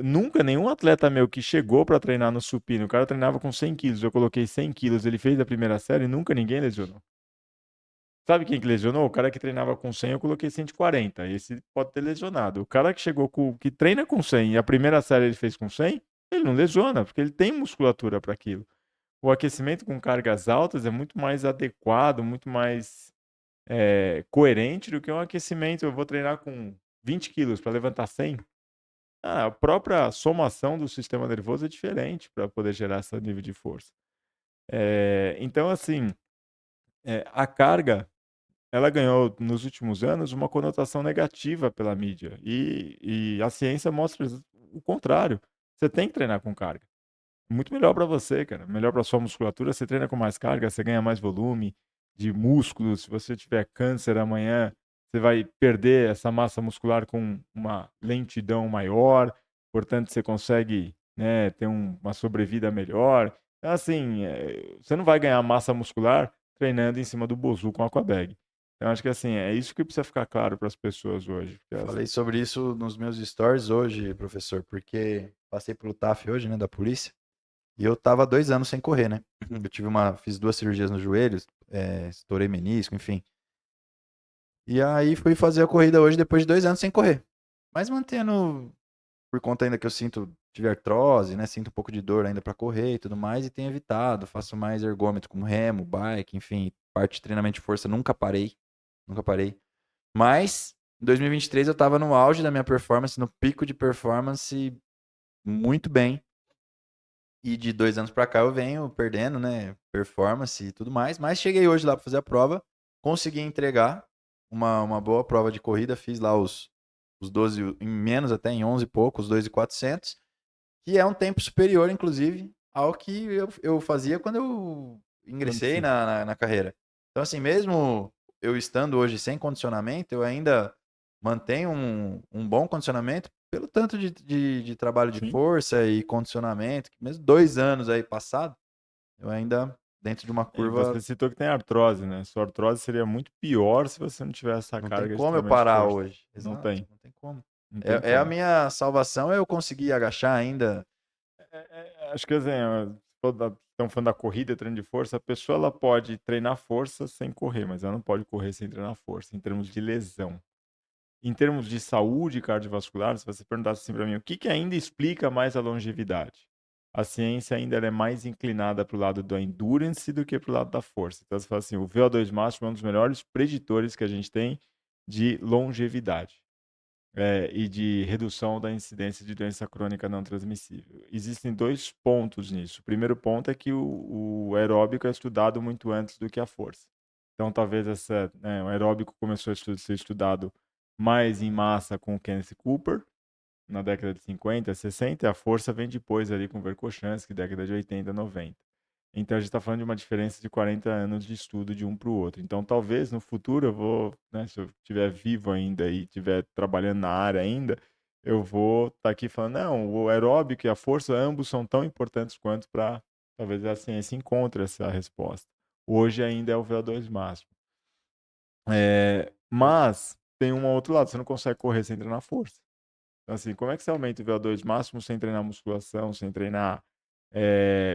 nunca nenhum atleta meu que chegou para treinar no supino, o cara treinava com 100 quilos, eu coloquei 100 quilos, ele fez a primeira série, nunca ninguém lesionou. Sabe quem que lesionou? O cara que treinava com 100, eu coloquei 140. Esse pode ter lesionado. O cara que chegou que treina com 100 e a primeira série ele fez com 100, ele não lesiona, porque ele tem musculatura para aquilo. O aquecimento com cargas altas é muito mais adequado, muito mais coerente do que um aquecimento. Eu vou treinar com 20 quilos para levantar 100. A própria somação do sistema nervoso é diferente para poder gerar esse nível de força. Então, assim, a carga ela ganhou nos últimos anos uma conotação negativa pela mídia. E a ciência mostra o contrário. Você tem que treinar com carga. Muito melhor para você, cara. Melhor para sua musculatura. Você treina com mais carga, você ganha mais volume de músculo. Se você tiver câncer amanhã, você vai perder essa massa muscular com uma lentidão maior. Portanto, você consegue, né, ter uma sobrevida melhor. Então, assim, você não vai ganhar massa muscular treinando em cima do Bozu com aquabag. Então, acho que assim, é isso que precisa ficar claro para as pessoas hoje. Falei sobre isso nos meus stories hoje, professor, porque passei pelo TAF hoje, né, da polícia, e eu tava 2 anos sem correr, né? Fiz 2 cirurgias nos joelhos, estourei menisco, enfim. E aí fui fazer a corrida hoje depois de 2 anos sem correr. Mas mantendo, por conta ainda que eu tive artrose, né? Sinto um pouco de dor ainda para correr e tudo mais, e tenho evitado. Faço mais ergômetro como remo, bike, enfim, parte de treinamento de força, nunca parei. Nunca parei. Mas, em 2023 eu tava no auge da minha performance, no pico de performance, muito bem. E de 2 anos pra cá eu venho perdendo, né? Performance e tudo mais. Mas cheguei hoje lá pra fazer a prova, consegui entregar uma boa prova de corrida, fiz lá os 12, em menos até, em 11 e pouco, os 2.400, que é um tempo superior, inclusive, ao que eu fazia quando eu ingressei na carreira. Então, assim, mesmo eu estando hoje sem condicionamento, eu ainda mantenho um bom condicionamento pelo tanto de trabalho de Sim. força e condicionamento, que mesmo 2 anos aí passado, eu ainda dentro de uma E curva. você citou que tem artrose, né? Sua artrose seria muito pior se você não tivesse essa Não tem carga de como eu treinamento de parar força. hoje. Não Exato, tem. não tem como. Não tem É a como. minha salvação é eu conseguir agachar ainda. Acho que assim, estão falando da corrida, treino de força, a pessoa ela pode treinar força sem correr, mas ela não pode correr sem treinar força, em termos de lesão. Em termos de saúde cardiovascular, se você perguntasse assim para mim, o que ainda explica mais a longevidade? A ciência ainda ela é mais inclinada para o lado da endurance do que para o lado da força. Então, você fala assim, o VO2 máximo é um dos melhores preditores que a gente tem de longevidade e de redução da incidência de doença crônica não transmissível. Existem 2 pontos nisso. O primeiro ponto é que o aeróbico é estudado muito antes do que a força. Então, talvez o aeróbico começou a ser estudado mais em massa com o Kenneth Cooper, na década de 50, 60, e a força vem depois ali com o Verkhoshansky, década de 80, 90. Então a gente está falando de uma diferença de 40 anos de estudo de um para o outro. Então talvez no futuro eu vou, né, se eu estiver vivo ainda e estiver trabalhando na área ainda, eu vou estar aqui falando, não, o aeróbico e a força, ambos são tão importantes quanto para talvez a ciência encontre essa resposta. Hoje ainda é o VO2 máximo. Mas tem um outro lado, você não consegue correr sem treinar força. Então, assim, como é que você aumenta o VO2 máximo sem treinar musculação, sem treinar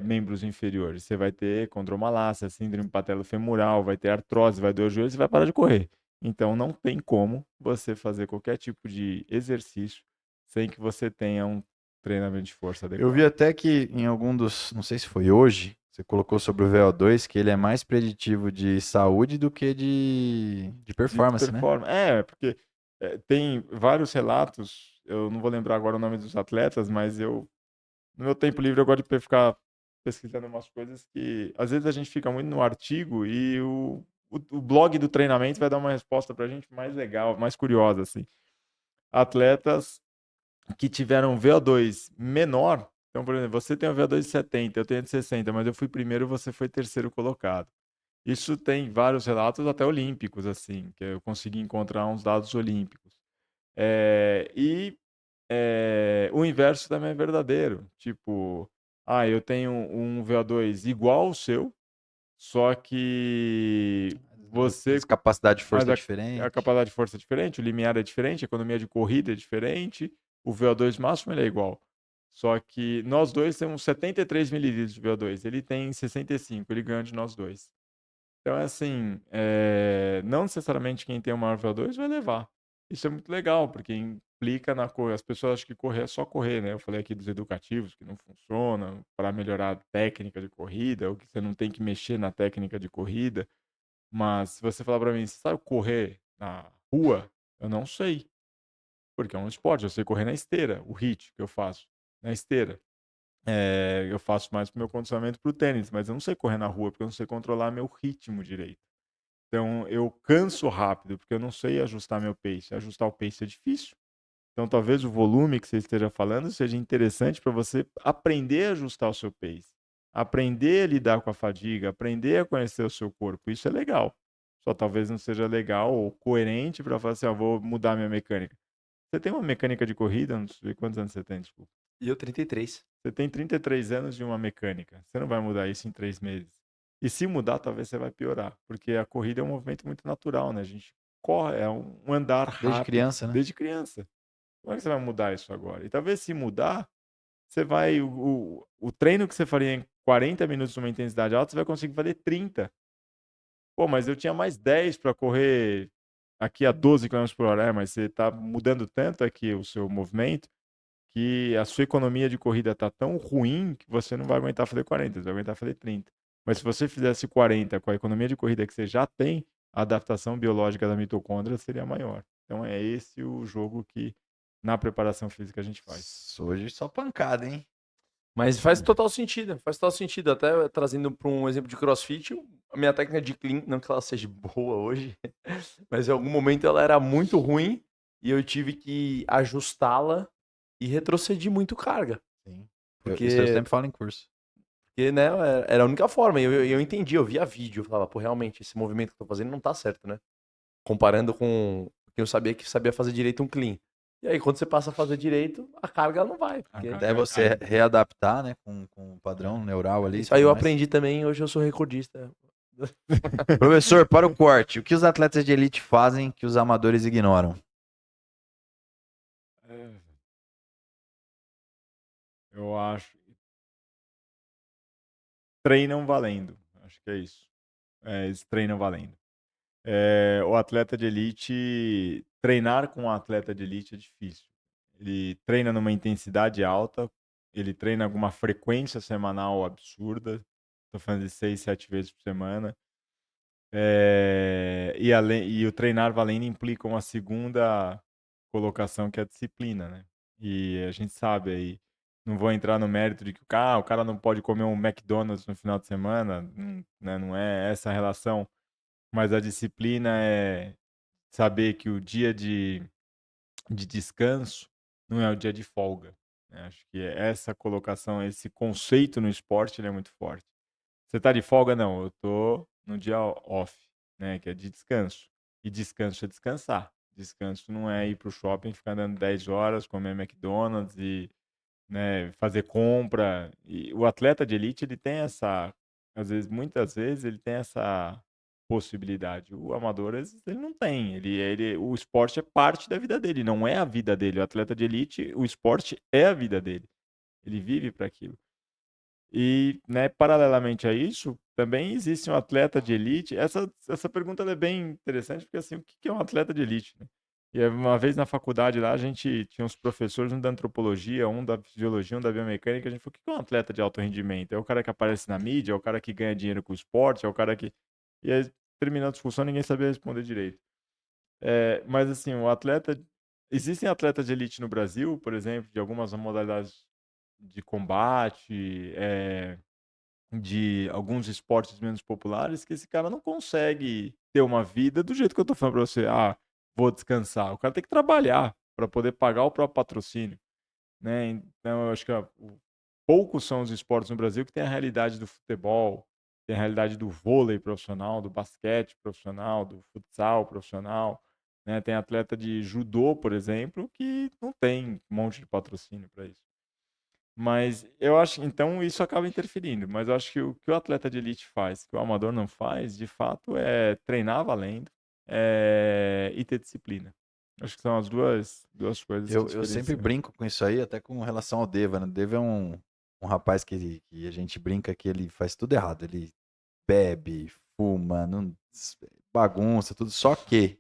membros inferiores? Você vai ter condromalácia, síndrome patelofemoral, vai ter artrose, vai doer o joelho e vai parar de correr. Então, não tem como você fazer qualquer tipo de exercício sem que você tenha um treinamento de força adequado. Eu vi até que em algum dos, não sei se foi hoje, você colocou sobre o VO2 que ele é mais preditivo de saúde do que de performance, né? Porque tem vários relatos, eu não vou lembrar agora o nome dos atletas, mas no meu tempo livre eu gosto de ficar pesquisando umas coisas que às vezes a gente fica muito no artigo e o blog do treinamento vai dar uma resposta pra gente mais legal, mais curiosa, assim. Atletas que tiveram VO2 menor. Então, por exemplo, você tem um VO2 de 70, eu tenho de 60, mas eu fui primeiro, você foi terceiro colocado. Isso tem vários relatos até olímpicos, assim, que eu consegui encontrar uns dados olímpicos. O inverso também é verdadeiro. Tipo, eu tenho um VO2 igual ao seu, só que você. As capacidade de Mas força é a diferente. capacidade de força é diferente, o limiar é diferente, a economia de corrida é diferente, o VO2 máximo ele é igual. Só que nós dois temos 73 mililitros de VO2, ele tem 65, ele ganha de nós dois. Então, é assim, não necessariamente quem tem o maior VO2 vai levar. Isso é muito legal, porque implica na corrida. As pessoas acham que correr é só correr, né? Eu falei aqui dos educativos que não funcionam para melhorar a técnica de corrida, ou que você não tem que mexer na técnica de corrida. Mas se você falar para mim, você sabe correr na rua? Eu não sei, porque é um esporte. Eu sei correr na esteira, o HIIT que eu faço na esteira. Eu faço mais pro meu condicionamento pro tênis, mas eu não sei correr na rua, porque eu não sei controlar meu ritmo direito. Então, eu canso rápido, porque eu não sei ajustar meu pace. Ajustar o pace é difícil. Então, talvez o volume que você esteja falando seja interessante para você aprender a ajustar o seu pace, aprender a lidar com a fadiga, aprender a conhecer o seu corpo. Isso é legal. Só talvez não seja legal ou coerente para falar assim, vou mudar minha mecânica. Você tem uma mecânica de corrida? Não sei quantos anos você tem, desculpa. E eu 33. Você tem 33 anos de uma mecânica. Você não vai mudar isso em 3 meses. E se mudar, talvez você vai piorar. Porque a corrida é um movimento muito natural, né? A gente corre, é um andar Desde rápido, criança, né? desde criança. Como é que você vai mudar isso agora? E talvez se mudar, você vai. O treino que você faria em 40 minutos numa intensidade alta, você vai conseguir fazer 30. Pô, mas eu tinha mais 10 para correr aqui a 12 km por hora. Mas você está mudando tanto aqui o seu movimento que a sua economia de corrida está tão ruim que você não vai aguentar fazer 40, você vai aguentar fazer 30. Mas se você fizesse 40 com a economia de corrida que você já tem, a adaptação biológica da mitocôndria seria maior. Então é esse o jogo que na preparação física a gente faz. Hoje só pancada, hein? Mas faz total sentido, faz total sentido. Até trazendo para um exemplo de CrossFit, a minha técnica de clean, não que ela seja boa hoje, mas em algum momento ela era muito ruim e eu tive que ajustá-la e retrocedi muito carga. Sim. Isso eu Porque, sempre falo em curso. né, era a única forma. E eu entendi, eu via vídeo, eu falava, pô, realmente, esse movimento que eu tô fazendo não tá certo, né? Comparando com quem eu sabia que sabia fazer direito um clean. E aí, quando você passa a fazer direito, a carga não vai. Porque... Até você readaptar, né, com o padrão neural ali. Isso aí eu aprendi também, hoje eu sou recordista. Professor, para o corte, o que os atletas de elite fazem que os amadores ignoram? Eu acho. Treinam valendo. Acho que é isso. Eles treinam valendo. O atleta de elite, treinar com um atleta de elite é difícil. Ele treina numa intensidade alta, ele treina alguma frequência semanal absurda. Estou falando de 6, 7 vezes por semana. E o treinar valendo implica uma segunda colocação que é a disciplina, né? E a gente sabe aí, não vou entrar no mérito de que o cara não pode comer um McDonald's no final de semana, né? Não é essa a relação, mas a disciplina é saber que o dia de descanso não é o dia de folga, né? Acho que essa colocação, esse conceito no esporte, ele é muito forte. Você tá de folga? Não, eu tô no dia off, né? Que é de descanso. E descanso é descansar. Descanso não é ir pro shopping, ficar andando 10 horas, comer McDonald's e, né, fazer compra. E o atleta de elite, ele tem essa, às vezes, muitas vezes, ele tem essa possibilidade. O amador, às vezes, ele não tem. O esporte é parte da vida dele, não é a vida dele. O atleta de elite, o esporte é a vida dele. Ele vive para aquilo. E, né, paralelamente a isso, também existe um atleta de elite. Essa pergunta ela é bem interessante, porque assim, o que é um atleta de elite, né? E uma vez na faculdade lá, a gente tinha uns professores, um da antropologia, um da fisiologia, um da biomecânica, a gente falou, o que é um atleta de alto rendimento? É o cara que aparece na mídia, é o cara que ganha dinheiro com o esporte, é o cara que... E aí, terminou a discussão, ninguém sabia responder direito. Mas assim, o atleta... Existem atletas de elite no Brasil, por exemplo, de algumas modalidades de combate, de alguns esportes menos populares, que esse cara não consegue ter uma vida do jeito que eu tô falando pra você. Vou descansar. O cara tem que trabalhar para poder pagar o próprio patrocínio. né? Então, eu acho que poucos são os esportes no Brasil que tem a realidade do futebol, tem a realidade do vôlei profissional, do basquete profissional, do futsal profissional, né? Tem atleta de judô, por exemplo, que não tem um monte de patrocínio para isso. Mas eu acho, então isso acaba interferindo. Mas eu acho que o que o atleta de elite faz, que o amador não faz, de fato, é treinar valendo, e ter disciplina. Acho que são as duas coisas que Eu sempre diferenciam. brinco com isso aí, até com relação ao Deva, né? O Deva é um rapaz que a gente brinca que ele faz tudo errado. Ele bebe, fuma, não, bagunça, tudo. Só que.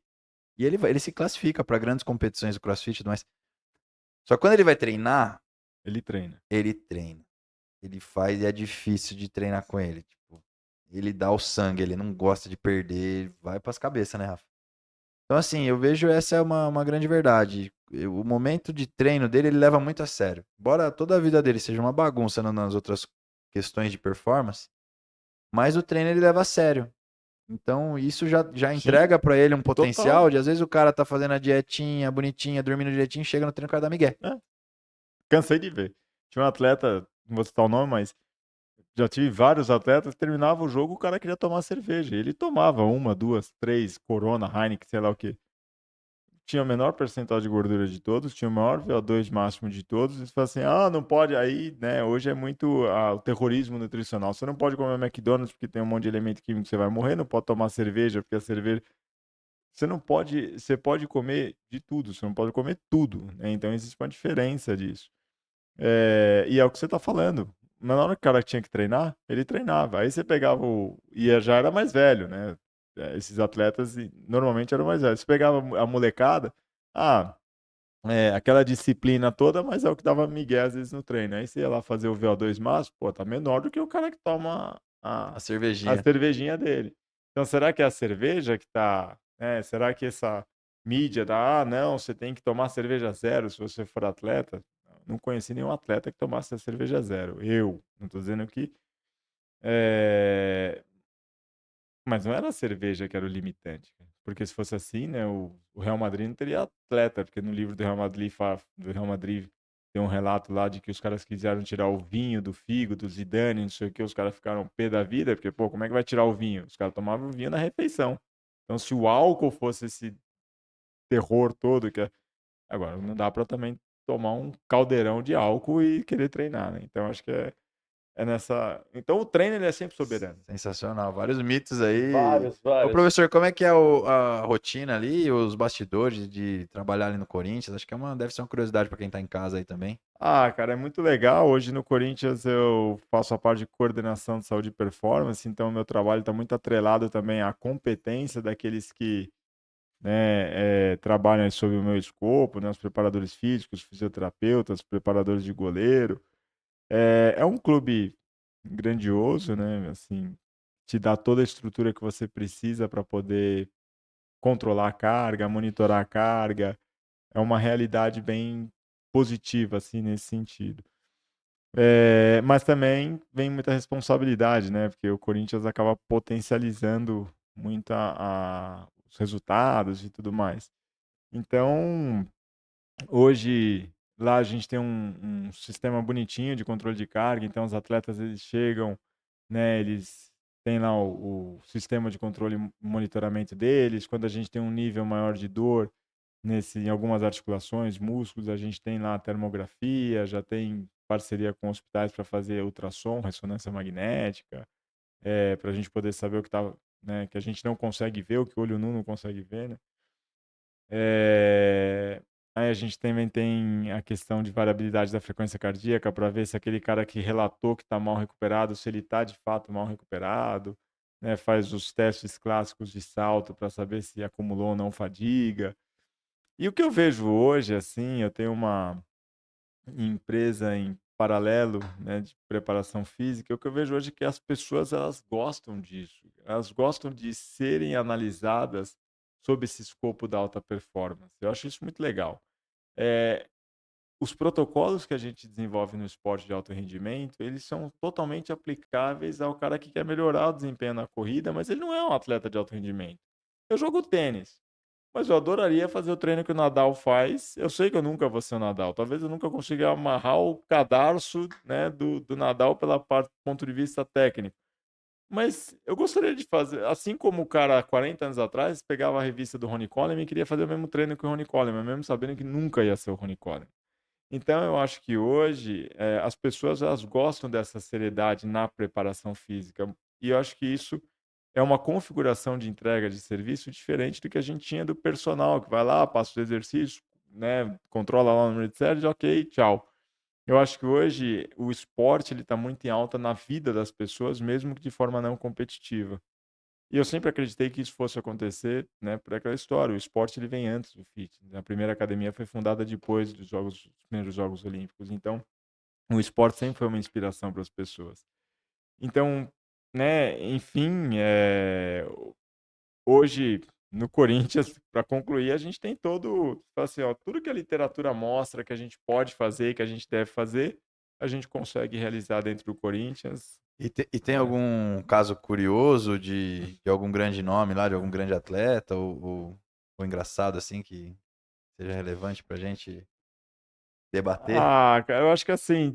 E ele se classifica para grandes competições do CrossFit e tudo mais. Só que quando ele vai treinar, Ele treina. ele treina. Ele faz e é difícil de treinar com ele. Tipo, ele dá o sangue, ele não gosta de perder, vai pras cabeças, né, Rafa? Então, assim, eu vejo essa é uma grande verdade. O momento de treino dele, ele leva muito a sério. Embora toda a vida dele seja uma bagunça nas outras questões de performance, mas o treino ele leva a sério. Então, isso já Sim, entrega pra ele um total. potencial de, às vezes, o cara tá fazendo a dietinha, bonitinha, dormindo direitinho, chega no treino, o cara dá migué. É, cansei de ver. Tinha um atleta, não vou citar o nome, mas já tive vários atletas, terminava o jogo, o cara queria tomar cerveja. Ele tomava uma, duas, três, Corona, Heineken, sei lá o quê. Tinha a menor percentual de gordura de todos, tinha o maior VO2 máximo de todos. Eles falam assim: ah, não pode. Aí, né, hoje é muito o terrorismo nutricional. Você não pode comer McDonald's porque tem um monte de elemento químico que você vai morrer, não pode tomar cerveja porque a cerveja. Você não pode. Você pode comer de tudo, você não pode comer tudo, né? Então existe uma diferença disso. E é o que você está falando. Na hora que o cara tinha que treinar, ele treinava. Aí você pegava o. E já era mais velho, né? Esses atletas normalmente eram mais velhos. Você pegava a molecada, ah, aquela disciplina toda, mas é o que dava migué às vezes no treino. Aí você ia lá fazer o VO2 máximo, pô, tá menor do que o cara que toma A a cervejinha. cervejinha dele. Então será que é a cerveja que tá. Será que essa mídia da, não, você tem que tomar cerveja zero se você for atleta? Não conheci nenhum atleta que tomasse a cerveja zero. Eu, não estou dizendo que. é, Mas não era a cerveja que era o limitante, cara. Porque se fosse assim, né, o Real Madrid não teria atleta, porque no livro do Real Madrid tem um relato lá de que os caras quiseram tirar o vinho do figo, do Zidane, não sei o que, os caras ficaram pé da vida, porque, pô, como é que vai tirar o vinho? Os caras tomavam o vinho na refeição. Então, se o álcool fosse esse terror todo, agora não dá pra também tomar um caldeirão de álcool e querer treinar, né? Então, acho que é nessa. Então, o treino ele é sempre soberano. Sensacional. Vários mitos aí. Vários, Ô, vários. professor, como é que é a rotina ali, os bastidores de trabalhar ali no Corinthians? Acho que deve ser uma curiosidade para quem tá em casa aí também. Ah, cara, é muito legal. Hoje no Corinthians eu faço a parte de coordenação de saúde e performance, então meu trabalho está muito atrelado também à competência daqueles que, né, trabalham sob o meu escopo, né, os preparadores físicos, fisioterapeutas, preparadores de goleiro. É um clube grandioso, né, assim, te dá toda a estrutura que você precisa para poder controlar a carga, monitorar a carga. É uma realidade bem positiva, assim, nesse sentido. Mas também vem muita responsabilidade, né? Porque o Corinthians acaba potencializando muito os resultados e tudo mais. Então, hoje lá a gente tem um sistema bonitinho de controle de carga, então os atletas eles chegam, né? Eles têm lá o sistema de controle e monitoramento deles. Quando a gente tem um nível maior de dor em algumas articulações, músculos, a gente tem lá a termografia, já tem parceria com hospitais para fazer ultrassom, ressonância magnética, para a gente poder saber o que tá, né, que a gente não consegue ver, o que o olho nu não consegue ver, né? Aí a gente também tem a questão de variabilidade da frequência cardíaca para ver se aquele cara que relatou que está mal recuperado, se ele está de fato mal recuperado, né? Faz os testes clássicos de salto para saber se acumulou ou não fadiga. E o que eu vejo hoje, assim, eu tenho uma empresa em paralelo, né, de preparação física, o que eu vejo hoje é que as pessoas elas gostam disso. Elas gostam de serem analisadas sob esse escopo da alta performance. Eu acho isso muito legal. Eh, os protocolos que a gente desenvolve no esporte de alto rendimento, eles são totalmente aplicáveis ao cara que quer melhorar o desempenho na corrida, mas ele não é um atleta de alto rendimento. Eu jogo tênis. mas eu adoraria fazer o treino que o Nadal faz. Eu sei que eu nunca vou ser o Nadal. Talvez eu nunca consiga amarrar o cadarço, né, do Nadal pela parte, ponto de vista técnico. Mas eu gostaria de fazer, assim como o cara há 40 anos atrás pegava a revista do Ronnie Coleman e queria fazer o mesmo treino que o Ronnie Coleman, mesmo sabendo que nunca ia ser o Ronnie Coleman. Então eu acho que hoje as pessoas elas gostam dessa seriedade na preparação física. E eu acho que isso é uma configuração de entrega de serviço diferente do que a gente tinha do personal, que vai lá, passa o exercício, né, controla lá o número de séries, ok, tchau. Eu acho que hoje o esporte ele está muito em alta na vida das pessoas, mesmo que de forma não competitiva. E eu sempre acreditei que isso fosse acontecer, né, por aquela história. O esporte ele vem antes do fitness. A primeira academia foi fundada depois dos primeiros Jogos Olímpicos. Então, o esporte sempre foi uma inspiração para as pessoas. Então, né, enfim, hoje no Corinthians, para concluir, a gente tem todo, assim, ó, tudo que a literatura mostra que a gente pode fazer, que a gente deve fazer, a gente consegue realizar dentro do Corinthians. E tem algum caso curioso de algum grande nome lá, de algum grande atleta, ou engraçado assim, que seja relevante pra gente debater? Ah, cara, eu acho que assim,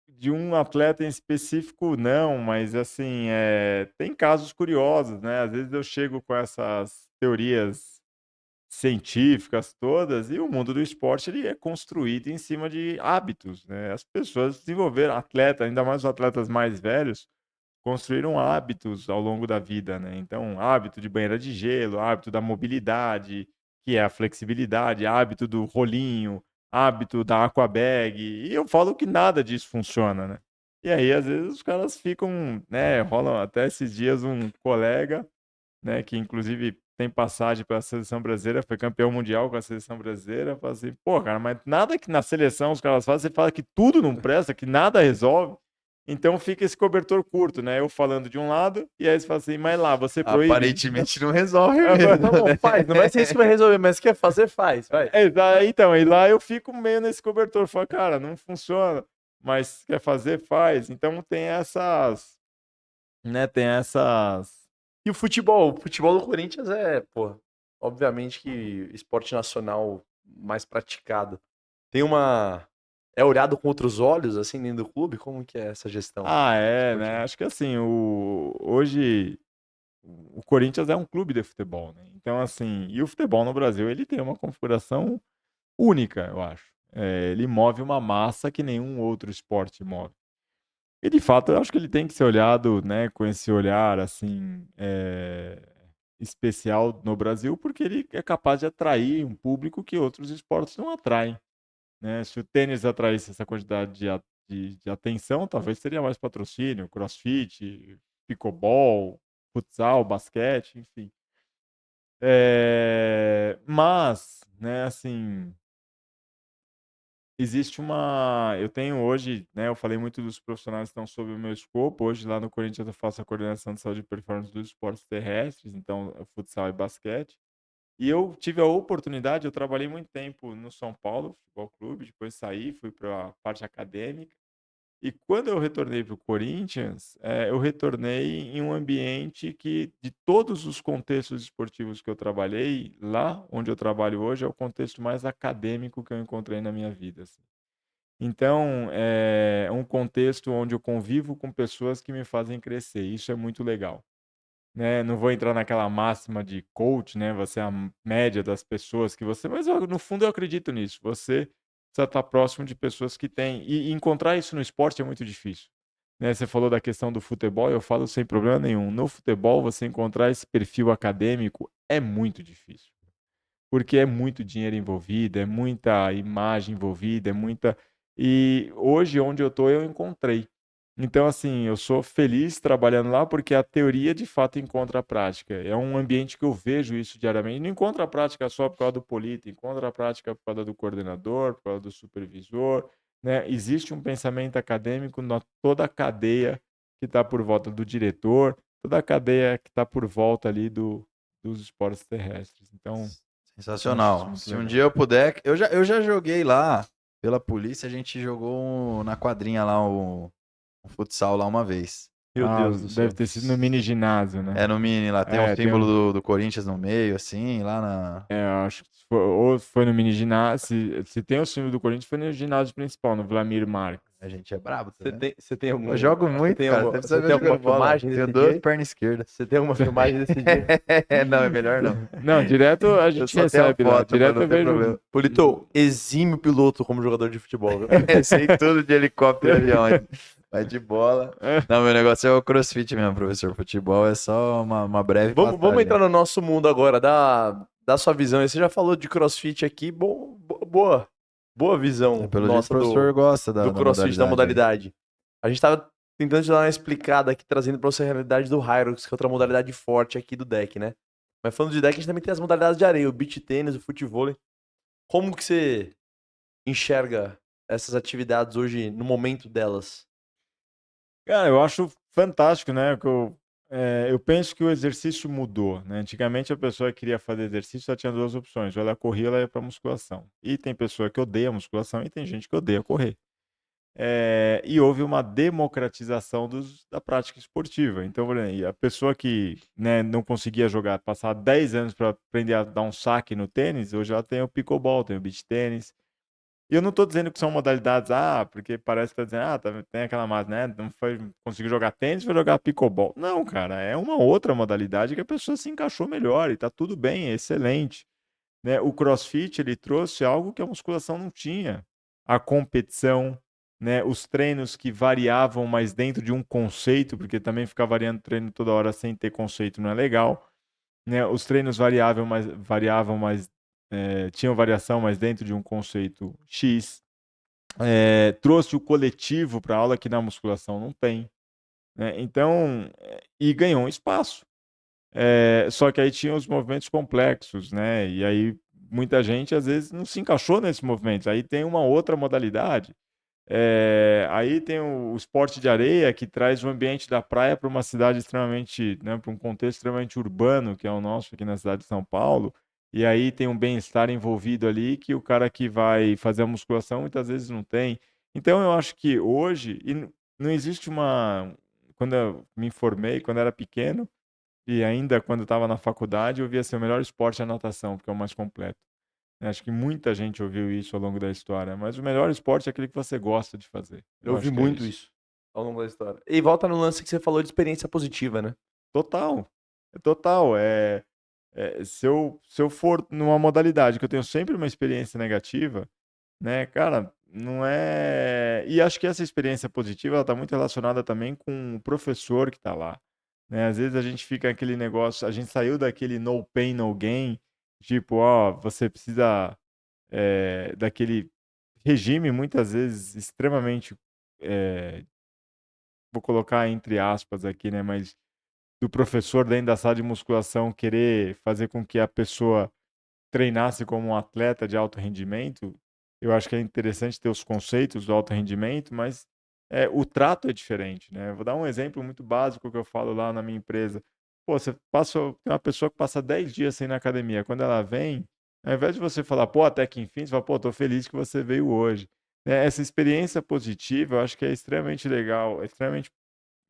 de um atleta em específico, não, mas assim, tem casos curiosos, né? Às vezes eu chego com essas teorias científicas todas e o mundo do esporte ele é construído em cima de hábitos, né? As pessoas desenvolveram, atletas, ainda mais os atletas mais velhos, construíram hábitos ao longo da vida, né? Então, hábito de banheira de gelo, hábito da mobilidade, que é a flexibilidade, hábito do rolinho, hábito da aquabag. E eu falo que nada disso funciona, né? E aí, às vezes, os caras ficam, né? Rolam até esses dias um colega, né? Que inclusive tem passagem pela seleção brasileira, foi campeão mundial com a seleção brasileira. Fala assim, pô, cara, mas nada que na seleção os caras fazem, você fala que tudo não presta, que nada resolve. Então fica esse cobertor curto, né? Eu falando de um lado, e aí você fala assim, mas lá, você proíbe. Aparentemente não resolve É, mesmo. Não, faz, não vai ser isso que vai resolver, mas se quer fazer, faz, vai. Então, e lá eu fico meio nesse cobertor, falo, cara, não funciona, mas quer fazer, faz. Então tem essas, né? Tem essas. E o futebol do Corinthians pô, obviamente que esporte nacional mais praticado. Tem uma. É olhado com outros olhos, assim, dentro do clube? Como que é essa gestão Ah, é, né? esportiva? Acho que assim, hoje o Corinthians é um clube de futebol, né? Então, assim, e o futebol no Brasil, ele tem uma configuração única, eu acho. Ele move uma massa que nenhum outro esporte move. E, de fato, eu acho que ele tem que ser olhado, né, com esse olhar, assim, especial no Brasil, porque ele é capaz de atrair um público que outros esportes não atraem, né? Se o tênis atraísse essa quantidade de atenção, talvez teria mais patrocínio, crossfit, pickleball, futsal, basquete, enfim. Mas, né, assim, existe uma. Eu tenho hoje, né, eu falei muito dos profissionais que estão sob o meu escopo. Hoje, lá no Corinthians, eu faço a coordenação de saúde e performance dos esportes terrestres, então, futsal e basquete. E eu tive a oportunidade, eu trabalhei muito tempo no São Paulo Futebol Clube, depois saí, fui para a parte acadêmica. E quando eu retornei para o Corinthians, eu retornei em um ambiente que, de todos os contextos esportivos que eu trabalhei, lá onde eu trabalho hoje, é o contexto mais acadêmico que eu encontrei na minha vida. Assim. Então, é um contexto onde eu convivo com pessoas que me fazem crescer. Isso é muito legal. Né? Não vou entrar naquela máxima de coach, né? Você é a média das pessoas que você. Mas no fundo eu acredito nisso. Você precisa estar próximo de pessoas que têm. E encontrar isso no esporte é muito difícil. Né? Você falou da questão do futebol, eu falo sem problema nenhum. No futebol, você encontrar esse perfil acadêmico é muito difícil. Porque é muito dinheiro envolvido, é muita imagem envolvida, é muita. E hoje, onde eu estou, eu encontrei. Então, assim, eu sou feliz trabalhando lá porque a teoria de fato encontra a prática. É um ambiente que eu vejo isso diariamente. Não encontra a prática só por causa do político, encontra a prática por causa do coordenador, por causa do supervisor. Né? Existe um pensamento acadêmico na toda a cadeia que está por volta do diretor, toda a cadeia que está por volta ali dos esportes terrestres. Então, eu acho isso Sensacional. muito Se um legal. dia eu puder, eu já joguei lá pela polícia, a gente jogou na quadrinha lá um futsal lá uma vez. Meu Deus do céu. Deve ter sido no mini ginásio, né? É no mini lá, tem um É, tem símbolo do Corinthians no meio, assim, lá na. eu acho que ou foi no mini ginásio. Se tem o símbolo do Corinthians, foi no ginásio principal, no Vladimir Marques. A gente é brabo, tá Você vendo? você tem algum, Eu jogo você muito, tem cara. alguma, Você precisa você ver tem eu alguma jogando bola. filmagem Tenho desse duas dia? pernas esquerdas. Você tem alguma filmagem desse dia? Não, é melhor não. Não, direto a Eu gente só tenho a recebe lá. foto, pra Direto não eu ter vejo. problema. Polito, exímio piloto como jogador de futebol, viu? Sei tudo de helicóptero e avião, mas de bola. É. Não, meu negócio é o CrossFit mesmo, professor. Futebol é só uma breve Vamos passagem. entrar no nosso mundo agora, da sua visão. Você já falou de CrossFit aqui, boa visão Pelo jeito, o nossa professor gosta do da CrossFit, da modalidade. modalidade. A gente tava tentando te dar uma explicada aqui, trazendo pra você a realidade do Hyrox, que é outra modalidade forte aqui do deck, né? Mas falando de deck, a gente também tem as modalidades de areia, o beach tênis, o futevôlei. Como que você enxerga essas atividades hoje, no momento delas? Cara, eu acho fantástico, né? Eu penso que o exercício mudou, né? Antigamente a pessoa que queria fazer exercício só tinha duas opções, ou ela corria ou ela ia para musculação. E tem pessoa que odeia musculação e tem gente que odeia correr. E houve uma democratização da prática esportiva. Então, por exemplo, a pessoa que, né, não conseguia jogar, passar 10 anos para aprender a dar um saque no tênis, hoje ela tem o pickleball, tem o beach tênis. E eu não estou dizendo que são modalidades, porque parece que está dizendo, tem aquela máxima, né? Não foi conseguir jogar tênis, foi jogar pickleball. Não, cara, é uma outra modalidade que a pessoa se encaixou melhor e está tudo bem, é excelente. Né? O CrossFit, ele trouxe algo que a musculação não tinha. A competição, né? Os treinos que variavam, mas dentro de um conceito, porque também ficar variando treino toda hora sem ter conceito não é legal. Né? Os treinos variavam, mas tinham variação, mas dentro de um conceito X. Trouxe o coletivo para a aula que na musculação não tem. Né? Então, e ganhou um espaço. Só que aí tinha os movimentos complexos, né? E aí muita gente às vezes não se encaixou nesses movimentos. Aí tem uma outra modalidade. Aí tem o esporte de areia que traz o ambiente da praia para uma cidade extremamente, né, para um contexto extremamente urbano, que é o nosso aqui na cidade de São Paulo. E aí tem um bem-estar envolvido ali que o cara que vai fazer a musculação muitas vezes não tem. Então eu acho que hoje, não existe uma. Quando eu me formei, quando eu era pequeno, e ainda quando estava na faculdade, eu via assim, o melhor esporte é a natação, porque é o mais completo. Acho que muita gente ouviu isso ao longo da história, mas o melhor esporte é aquele que você gosta de fazer. Eu ouvi acho que é muito isso ao longo da história. E volta no lance que você falou de experiência positiva, né? Total. É total. Se eu for numa modalidade que eu tenho sempre uma experiência negativa, né, cara, não é. E acho que essa experiência positiva ela está muito relacionada também com o professor que está lá. Né? Às vezes a gente fica aquele negócio, a gente saiu daquele no pain, no gain, tipo, você precisa daquele regime, muitas vezes extremamente, eh, vou colocar entre aspas aqui, né, mas do professor dentro da sala de musculação querer fazer com que a pessoa treinasse como um atleta de alto rendimento, eu acho que é interessante ter os conceitos do alto rendimento, mas o trato é diferente, né? Vou dar um exemplo muito básico que eu falo lá na minha empresa. Pô, tem uma pessoa que passa 10 dias sem ir na academia. Quando ela vem, ao invés de você falar, pô, até que enfim, você fala, pô, tô feliz que você veio hoje. Essa experiência positiva, eu acho que é extremamente legal, é extremamente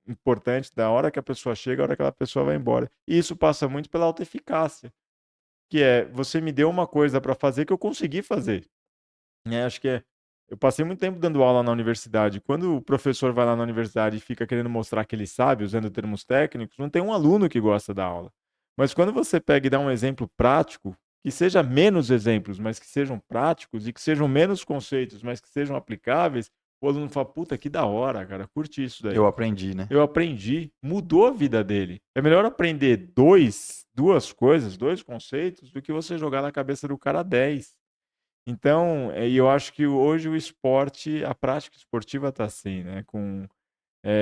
importante da hora que a pessoa chega, a hora que aquela pessoa vai embora. E isso passa muito pela autoeficácia, que é você me deu uma coisa para fazer que eu consegui fazer. Acho que eu passei muito tempo dando aula na universidade. Quando o professor vai lá na universidade e fica querendo mostrar que ele sabe, usando termos técnicos, não tem um aluno que gosta da aula. Mas quando você pega e dá um exemplo prático, que seja menos exemplos, mas que sejam práticos e que sejam menos conceitos, mas que sejam aplicáveis, o aluno fala, puta, que da hora, cara, curti isso daí. Eu aprendi, né? Eu aprendi, mudou a vida dele. É melhor aprender duas coisas, dois conceitos, do que você jogar na cabeça do cara 10. Então, eu acho que hoje o esporte, a prática esportiva está assim, né?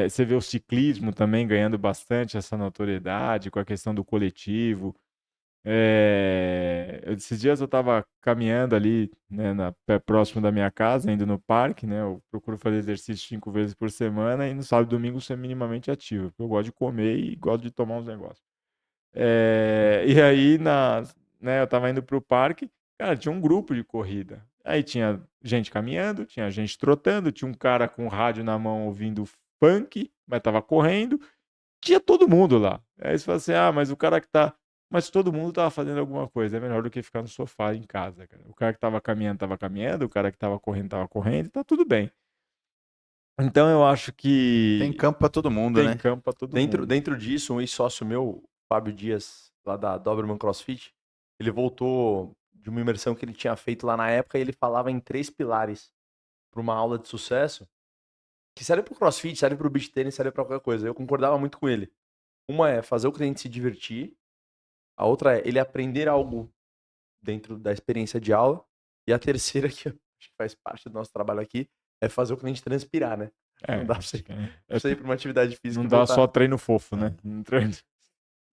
Você vê o ciclismo também ganhando bastante essa notoriedade com a questão do coletivo. Esses dias eu estava caminhando ali, né, próximo da minha casa, indo no parque, né? Eu procuro fazer exercício 5 vezes por semana e no sábado e domingo ser minimamente ativo, porque eu gosto de comer e gosto de tomar uns negócios. E aí, né, eu estava indo para o parque, cara, tinha um grupo de corrida. Aí tinha gente caminhando, tinha gente trotando, tinha um cara com rádio na mão ouvindo punk, mas tava correndo. Tinha todo mundo lá. Aí você fala assim, mas o cara que tá... Mas todo mundo tava fazendo alguma coisa. É melhor do que ficar no sofá em casa, cara. O cara que tava caminhando. O cara que tava correndo, tá tudo bem. Então eu acho Tem que campo pra todo mundo, tem né? campo pra todo Dentro, mundo. dentro disso, um ex-sócio meu, Fábio Dias, lá da Doberman CrossFit, ele voltou de uma imersão que ele tinha feito lá na época e ele falava em 3 pilares para uma aula de sucesso, que serve pro CrossFit, serve pro beach tennis, serve pra qualquer coisa. Eu concordava muito com ele. Uma é fazer o cliente se divertir, a outra é ele aprender algo dentro da experiência de aula, e a terceira, que eu acho que faz parte do nosso trabalho aqui, é fazer o cliente transpirar, né? Não dá pra Acho você, que pra você ir pra uma atividade física não e dá voltar. só treino fofo, né? Tem que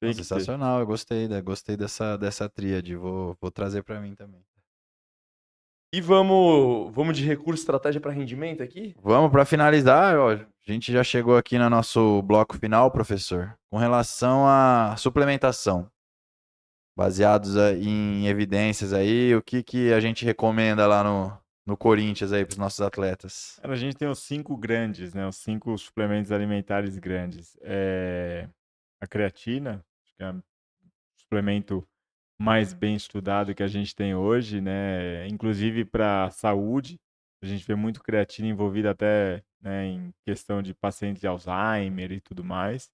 ter. Sensacional, eu gostei dessa tríade. Vou trazer pra mim também. E vamos de recurso e estratégia para rendimento aqui? Vamos para finalizar, ó, a gente já chegou aqui no nosso bloco final, professor, com relação à suplementação. Baseados em evidências aí, o que a gente recomenda lá no Corinthians aí para os nossos atletas? Cara, a gente tem os 5 grandes, né? Os 5 suplementos alimentares grandes. A creatina, acho que é o suplemento mais bem estudado que a gente tem hoje, né? Inclusive para saúde, a gente vê muito creatina envolvida até, né, em questão de pacientes de Alzheimer e tudo mais.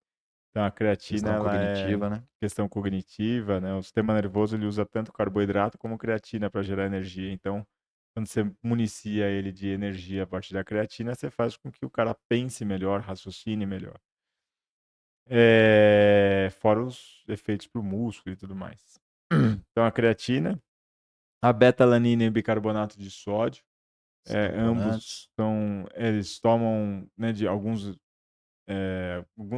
Então a creatina Questão ela é cognitiva, né? questão cognitiva, né? O sistema nervoso ele usa tanto carboidrato como creatina para gerar energia. Então, quando você municia ele de energia a partir da creatina, você faz com que o cara pense melhor, raciocine melhor. Fora os efeitos para o músculo e tudo mais. Então, a creatina, a beta-alanina e o bicarbonato de sódio, ambos eles tomam, né, de alguns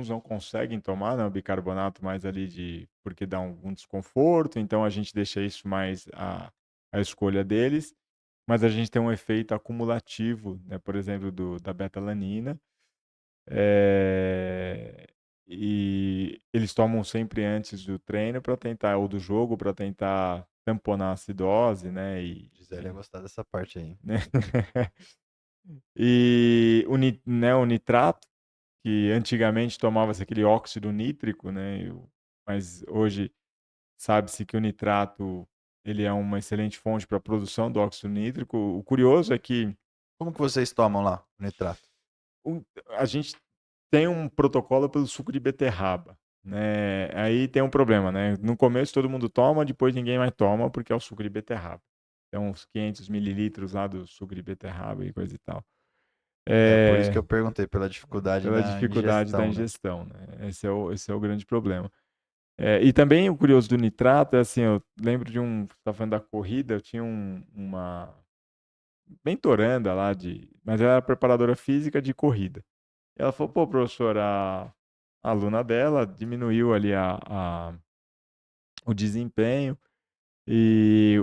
não conseguem tomar, né, o bicarbonato mais ali porque dá algum desconforto, então a gente deixa isso mais a escolha deles, mas a gente tem um efeito acumulativo, né, por exemplo, da beta-alanina, e eles tomam sempre antes do treino para tentar, ou do jogo, para tentar tamponar a acidose, né, Gisele ia gostar dessa parte aí. né? E o nitrato, que antigamente tomava-se aquele óxido nítrico, né? Mas hoje sabe-se que o nitrato ele é uma excelente fonte para a produção do óxido nítrico. O curioso é que Como que vocês tomam lá o nitrato? a gente tem um protocolo pelo suco de beterraba, né? Aí tem um problema, né? No começo todo mundo toma, depois ninguém mais toma porque é o suco de beterraba. Então, uns 500 mililitros lá do suco de beterraba e coisa e tal. É por isso que eu perguntei, pela dificuldade Pela da dificuldade da ingestão, né? ingestão, né? Esse é o grande problema. E também o curioso do nitrato é assim, eu lembro de você tá falando da corrida, eu tinha uma mentoranda lá mas ela era preparadora física de corrida. E ela falou, pô, professor, a aluna dela diminuiu ali o desempenho e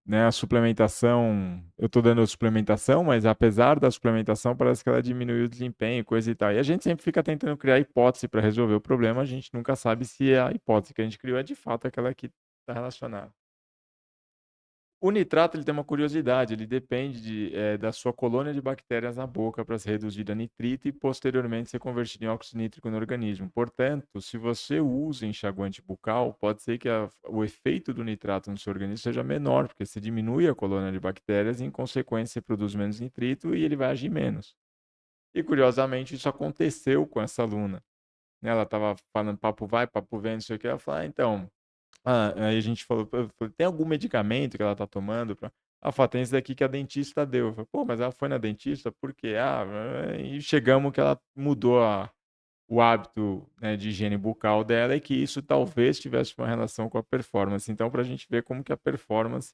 né, a suplementação, eu tô dando suplementação, mas apesar da suplementação, parece que ela diminuiu o desempenho, coisa e tal. E a gente sempre fica tentando criar hipótese para resolver o problema, a gente nunca sabe se a hipótese que a gente criou é de fato aquela que está relacionada. O nitrato ele tem uma curiosidade, ele depende da sua colônia de bactérias na boca para ser reduzida a nitrito e posteriormente ser convertido em óxido nítrico no organismo. Portanto, se você usa enxaguante bucal, pode ser que o efeito do nitrato no seu organismo seja menor, porque você diminui a colônia de bactérias e, em consequência, você produz menos nitrito e ele vai agir menos. E, curiosamente, isso aconteceu com essa aluna. Ela estava falando papo vai, papo vem, não sei o que. Ela falou, então... aí a gente falou, tem algum medicamento que ela tá tomando? Ela falou, tem esse daqui que a dentista deu. Eu falei, pô, mas ela foi na dentista? Por quê? E chegamos que ela mudou o hábito, né, de higiene bucal dela e que isso talvez tivesse uma relação com a performance. Então, para a gente ver como que a performance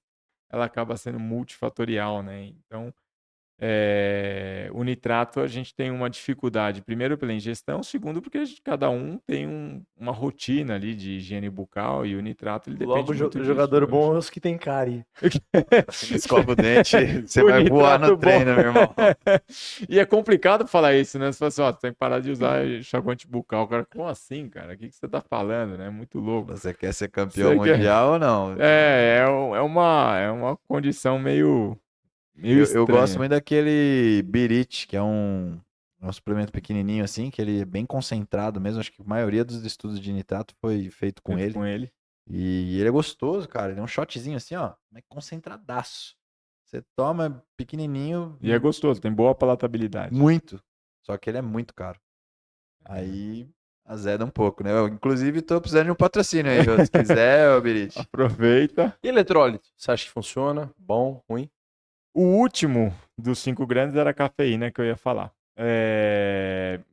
ela acaba sendo multifatorial, né? Então, o nitrato a gente tem uma dificuldade, primeiro pela ingestão, segundo porque cada um tem uma rotina ali de higiene bucal e o nitrato ele Logo, depende muito disso. jogador Eu bom é os que tem cárie. Escova o dente, você O vai voar no nitrato bom. treino, meu irmão. E é complicado falar isso, né? Você fala assim, ó, tem que parar de usar enxaguante bucal. O cara, como assim, cara? O que você tá falando, né? Muito louco. Você quer ser campeão Você quer- mundial ou não? É uma condição meio Eu gosto estranha. muito daquele Birit, que é um É um suplemento pequenininho assim, que ele é bem concentrado mesmo. Acho que a maioria dos estudos de nitrato foi feito com Feito ele. com ele. E ele é gostoso, cara. Ele é um shotzinho assim, ó. Mas concentradaço. Você toma pequenininho, E é gostoso, tem boa palatabilidade. muito. Só que ele é muito caro. É. Aí azeda um pouco, né? Eu, inclusive, tô precisando de um patrocínio aí, Jô. Se quiser, ô Birit. Aproveita. E eletrólito? Você acha que funciona? Bom, ruim? O último dos 5 grandes era a cafeína que eu ia falar.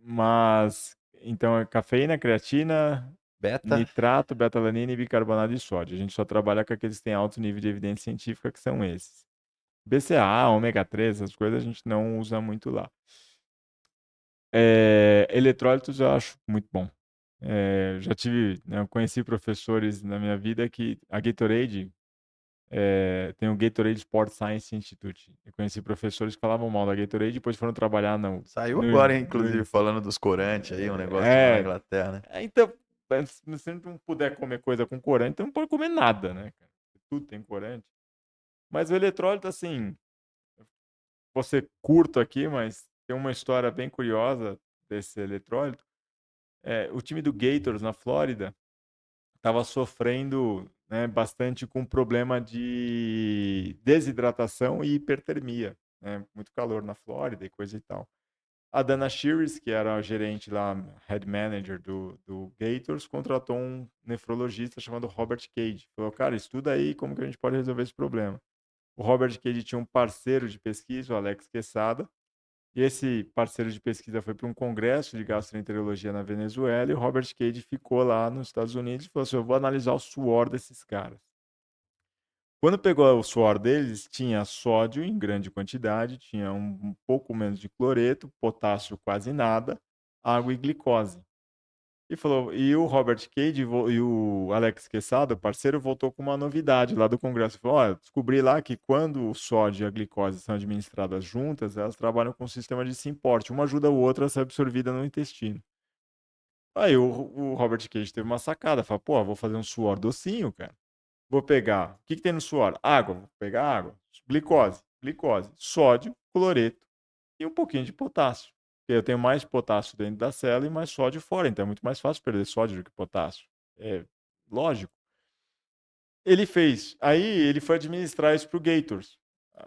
Mas, então, é cafeína, creatina, Beta. nitrato, betalanina e bicarbonato de sódio. A gente só trabalha com aqueles que têm alto nível de evidência científica, que são esses. BCAA, ômega 3, essas coisas a gente não usa muito lá. Eletrólitos eu acho muito bom. Já tive, né, eu conheci professores na minha vida que a Gatorade, tem o Gatorade Sport Science Institute. Eu conheci professores que falavam mal da Gatorade e depois foram trabalhar Saiu agora, hein, inclusive, falando dos corantes aí, um negócio lá na é, Inglaterra, né? então, se você não puder comer coisa com corante, então não pode comer nada, né, cara? Tudo tem corante. Mas o eletrólito, assim, você curto aqui, mas tem uma história bem curiosa desse eletrólito. O time do Gators na Flórida estava sofrendo, né, bastante com problema de desidratação e hipertermia, né? Muito calor na Flórida e coisa e tal. A Dana Sheares, que era a gerente lá, head manager do Gators, contratou um nefrologista chamado Robert Cage. Falou, cara, estuda aí como que a gente pode resolver esse problema. O Robert Cage tinha um parceiro de pesquisa, o Alex Quesada, e esse parceiro de pesquisa foi para um congresso de gastroenterologia na Venezuela e o Robert Cage ficou lá nos Estados Unidos e falou assim, eu vou analisar o suor desses caras. Quando pegou o suor deles, tinha sódio em grande quantidade, tinha um pouco menos de cloreto, potássio quase nada, água e glicose. E falou, e o Robert Cage e o Alex Quesada, o parceiro, voltou com uma novidade lá do Congresso. Falou, olha, descobri lá que quando o sódio e a glicose são administradas juntas, elas trabalham com um sistema de simporte. Uma ajuda a outra a ser absorvida no intestino. Aí o Robert Cage teve uma sacada, falou, pô, vou fazer um suor docinho, cara. Vou pegar, o que tem no suor? Água, vou pegar água. Glicose, sódio, cloreto e um pouquinho de potássio. Porque eu tenho mais potássio dentro da célula e mais sódio fora, então é muito mais fácil perder sódio do que potássio. É lógico. Ele fez, aí ele foi administrar isso pro Gators.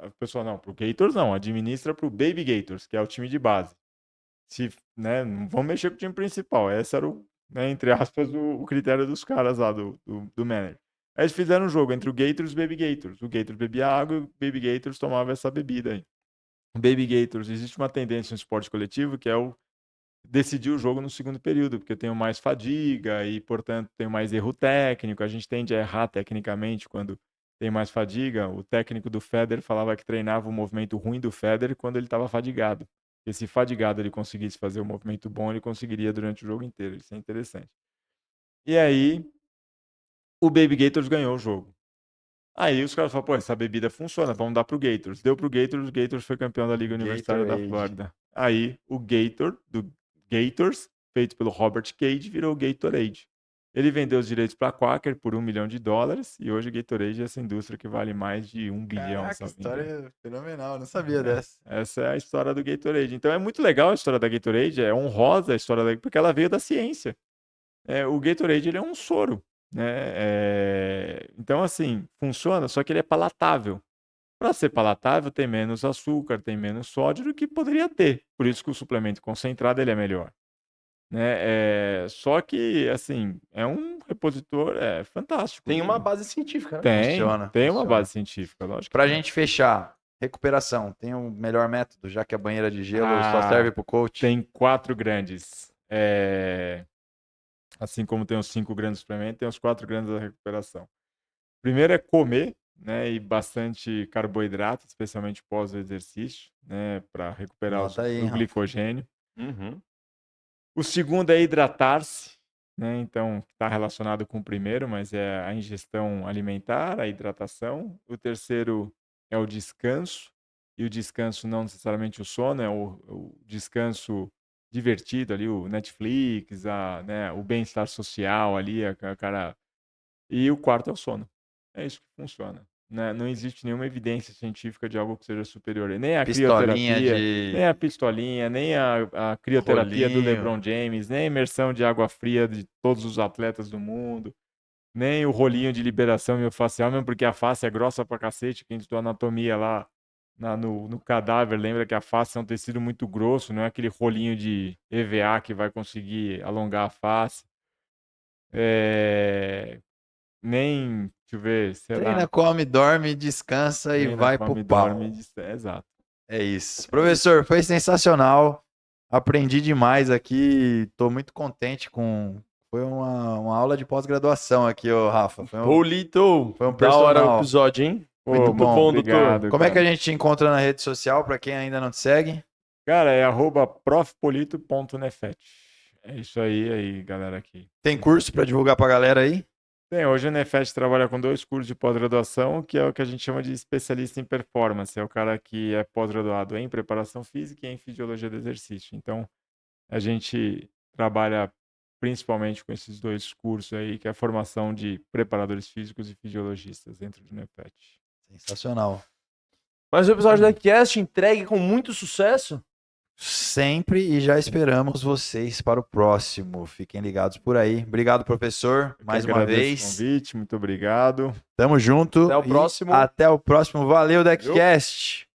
O pessoal, não, pro Gators não, administra pro Baby Gators, que é o time de base. Se, né, não vamos mexer com o time principal. Esse era o, né, entre aspas, o critério dos caras lá do manager. Aí eles fizeram um jogo entre o Gators e o Baby Gators. O Gators bebia água e o Baby Gators tomava essa bebida aí. O Baby Gators, existe uma tendência no esporte coletivo que é o decidir o jogo no segundo período, porque eu tenho mais fadiga e, portanto, tenho mais erro técnico. A gente tende a errar tecnicamente quando tem mais fadiga. O técnico do Federer falava que treinava o movimento ruim do Federer quando ele estava fadigado. Porque se fadigado ele conseguisse fazer o movimento bom, ele conseguiria durante o jogo inteiro. Isso é interessante. E aí, o Baby Gators ganhou o jogo. Aí os caras falaram, pô, essa bebida funciona, vamos dar pro Gators. Deu pro Gators, o Gators foi campeão da Liga Universitária da Gatorade. Flórida. Aí o Gator, do Gators, feito pelo Robert Cage, virou Gatorade. Ele vendeu os direitos para Quaker por $1 milhão e hoje o Gatorade é essa indústria que vale mais de 1 bilhão, Caraca, sabe? história fenomenal, não sabia dessa. Essa é a história do Gatorade. Então é muito legal a história da Gatorade, é honrosa a história da porque ela veio da ciência. O Gatorade ele é um soro, né? Então, assim, funciona, só que ele é palatável. Para ser palatável, tem menos açúcar, tem menos sódio do que poderia ter. Por isso que o suplemento concentrado ele é melhor. Né? Só que, assim, é um repositor fantástico. Tem uma base científica, né? Tem uma Funciona. base científica, lógico Pra que tem. gente fechar, recuperação, tem um melhor método, já que a banheira de gelo só Ah, serve pro coach? tem 4 grandes. Assim como tem os 5 grandes suplementos, tem os 4 grandes da recuperação. Primeiro é comer, né, e bastante carboidrato, especialmente pós o exercício, né, para recuperar Anota aí, o hein, Rafa. glicogênio. Uhum. O segundo é hidratar-se, né, então está relacionado com o primeiro, mas é a ingestão alimentar, a hidratação. O terceiro é o descanso, e o descanso não necessariamente o sono, é o descanso divertido ali, o Netflix, né, o bem-estar social ali, a cara. E o quarto é o sono. É isso que funciona. né? Não existe nenhuma evidência científica de algo que seja superior. Nem a Pistolinha crioterapia, nem a pistolinha, nem a crioterapia do Rolinho. LeBron James, nem a imersão de água fria de todos os atletas do mundo, nem o rolinho de liberação miofascial, mesmo porque a face é grossa pra cacete. Quem estudou anatomia lá no cadáver, lembra que a face é um tecido muito grosso, não é aquele rolinho de EVA que vai conseguir alongar a face. Nem, deixa eu ver, sei lá. Treina, come, dorme, descansa e Treina, vai come, pro pau. dorme, exato. É isso. Professor, foi sensacional. Aprendi demais aqui. Tô muito contente com... Foi uma aula de pós-graduação aqui, ô Rafa. Polito, foi um da hora o personal. episódio, hein? Pô, Muito bom, obrigado, Como é que a cara. gente te encontra na rede social, pra quem ainda não te segue? Cara, é @profpolito.nefet. É isso aí, galera aqui. Tem curso pra divulgar pra galera aí? Hoje a Nefet trabalha com 2 cursos de pós-graduação, que é o que a gente chama de especialista em performance. É o cara que é pós-graduado em preparação física e em fisiologia do exercício. Então, a gente trabalha principalmente com esses 2 cursos aí, que é a formação de preparadores físicos e fisiologistas dentro do Nefet. Sensacional. Mais um episódio da Cast entregue com muito sucesso. Sempre, e já esperamos vocês para o próximo. Fiquem ligados por aí. Obrigado, professor, mais uma Agradeço vez. o convite, muito obrigado. Tamo junto. Até o e próximo. Até o próximo. Valeu, DeckCast.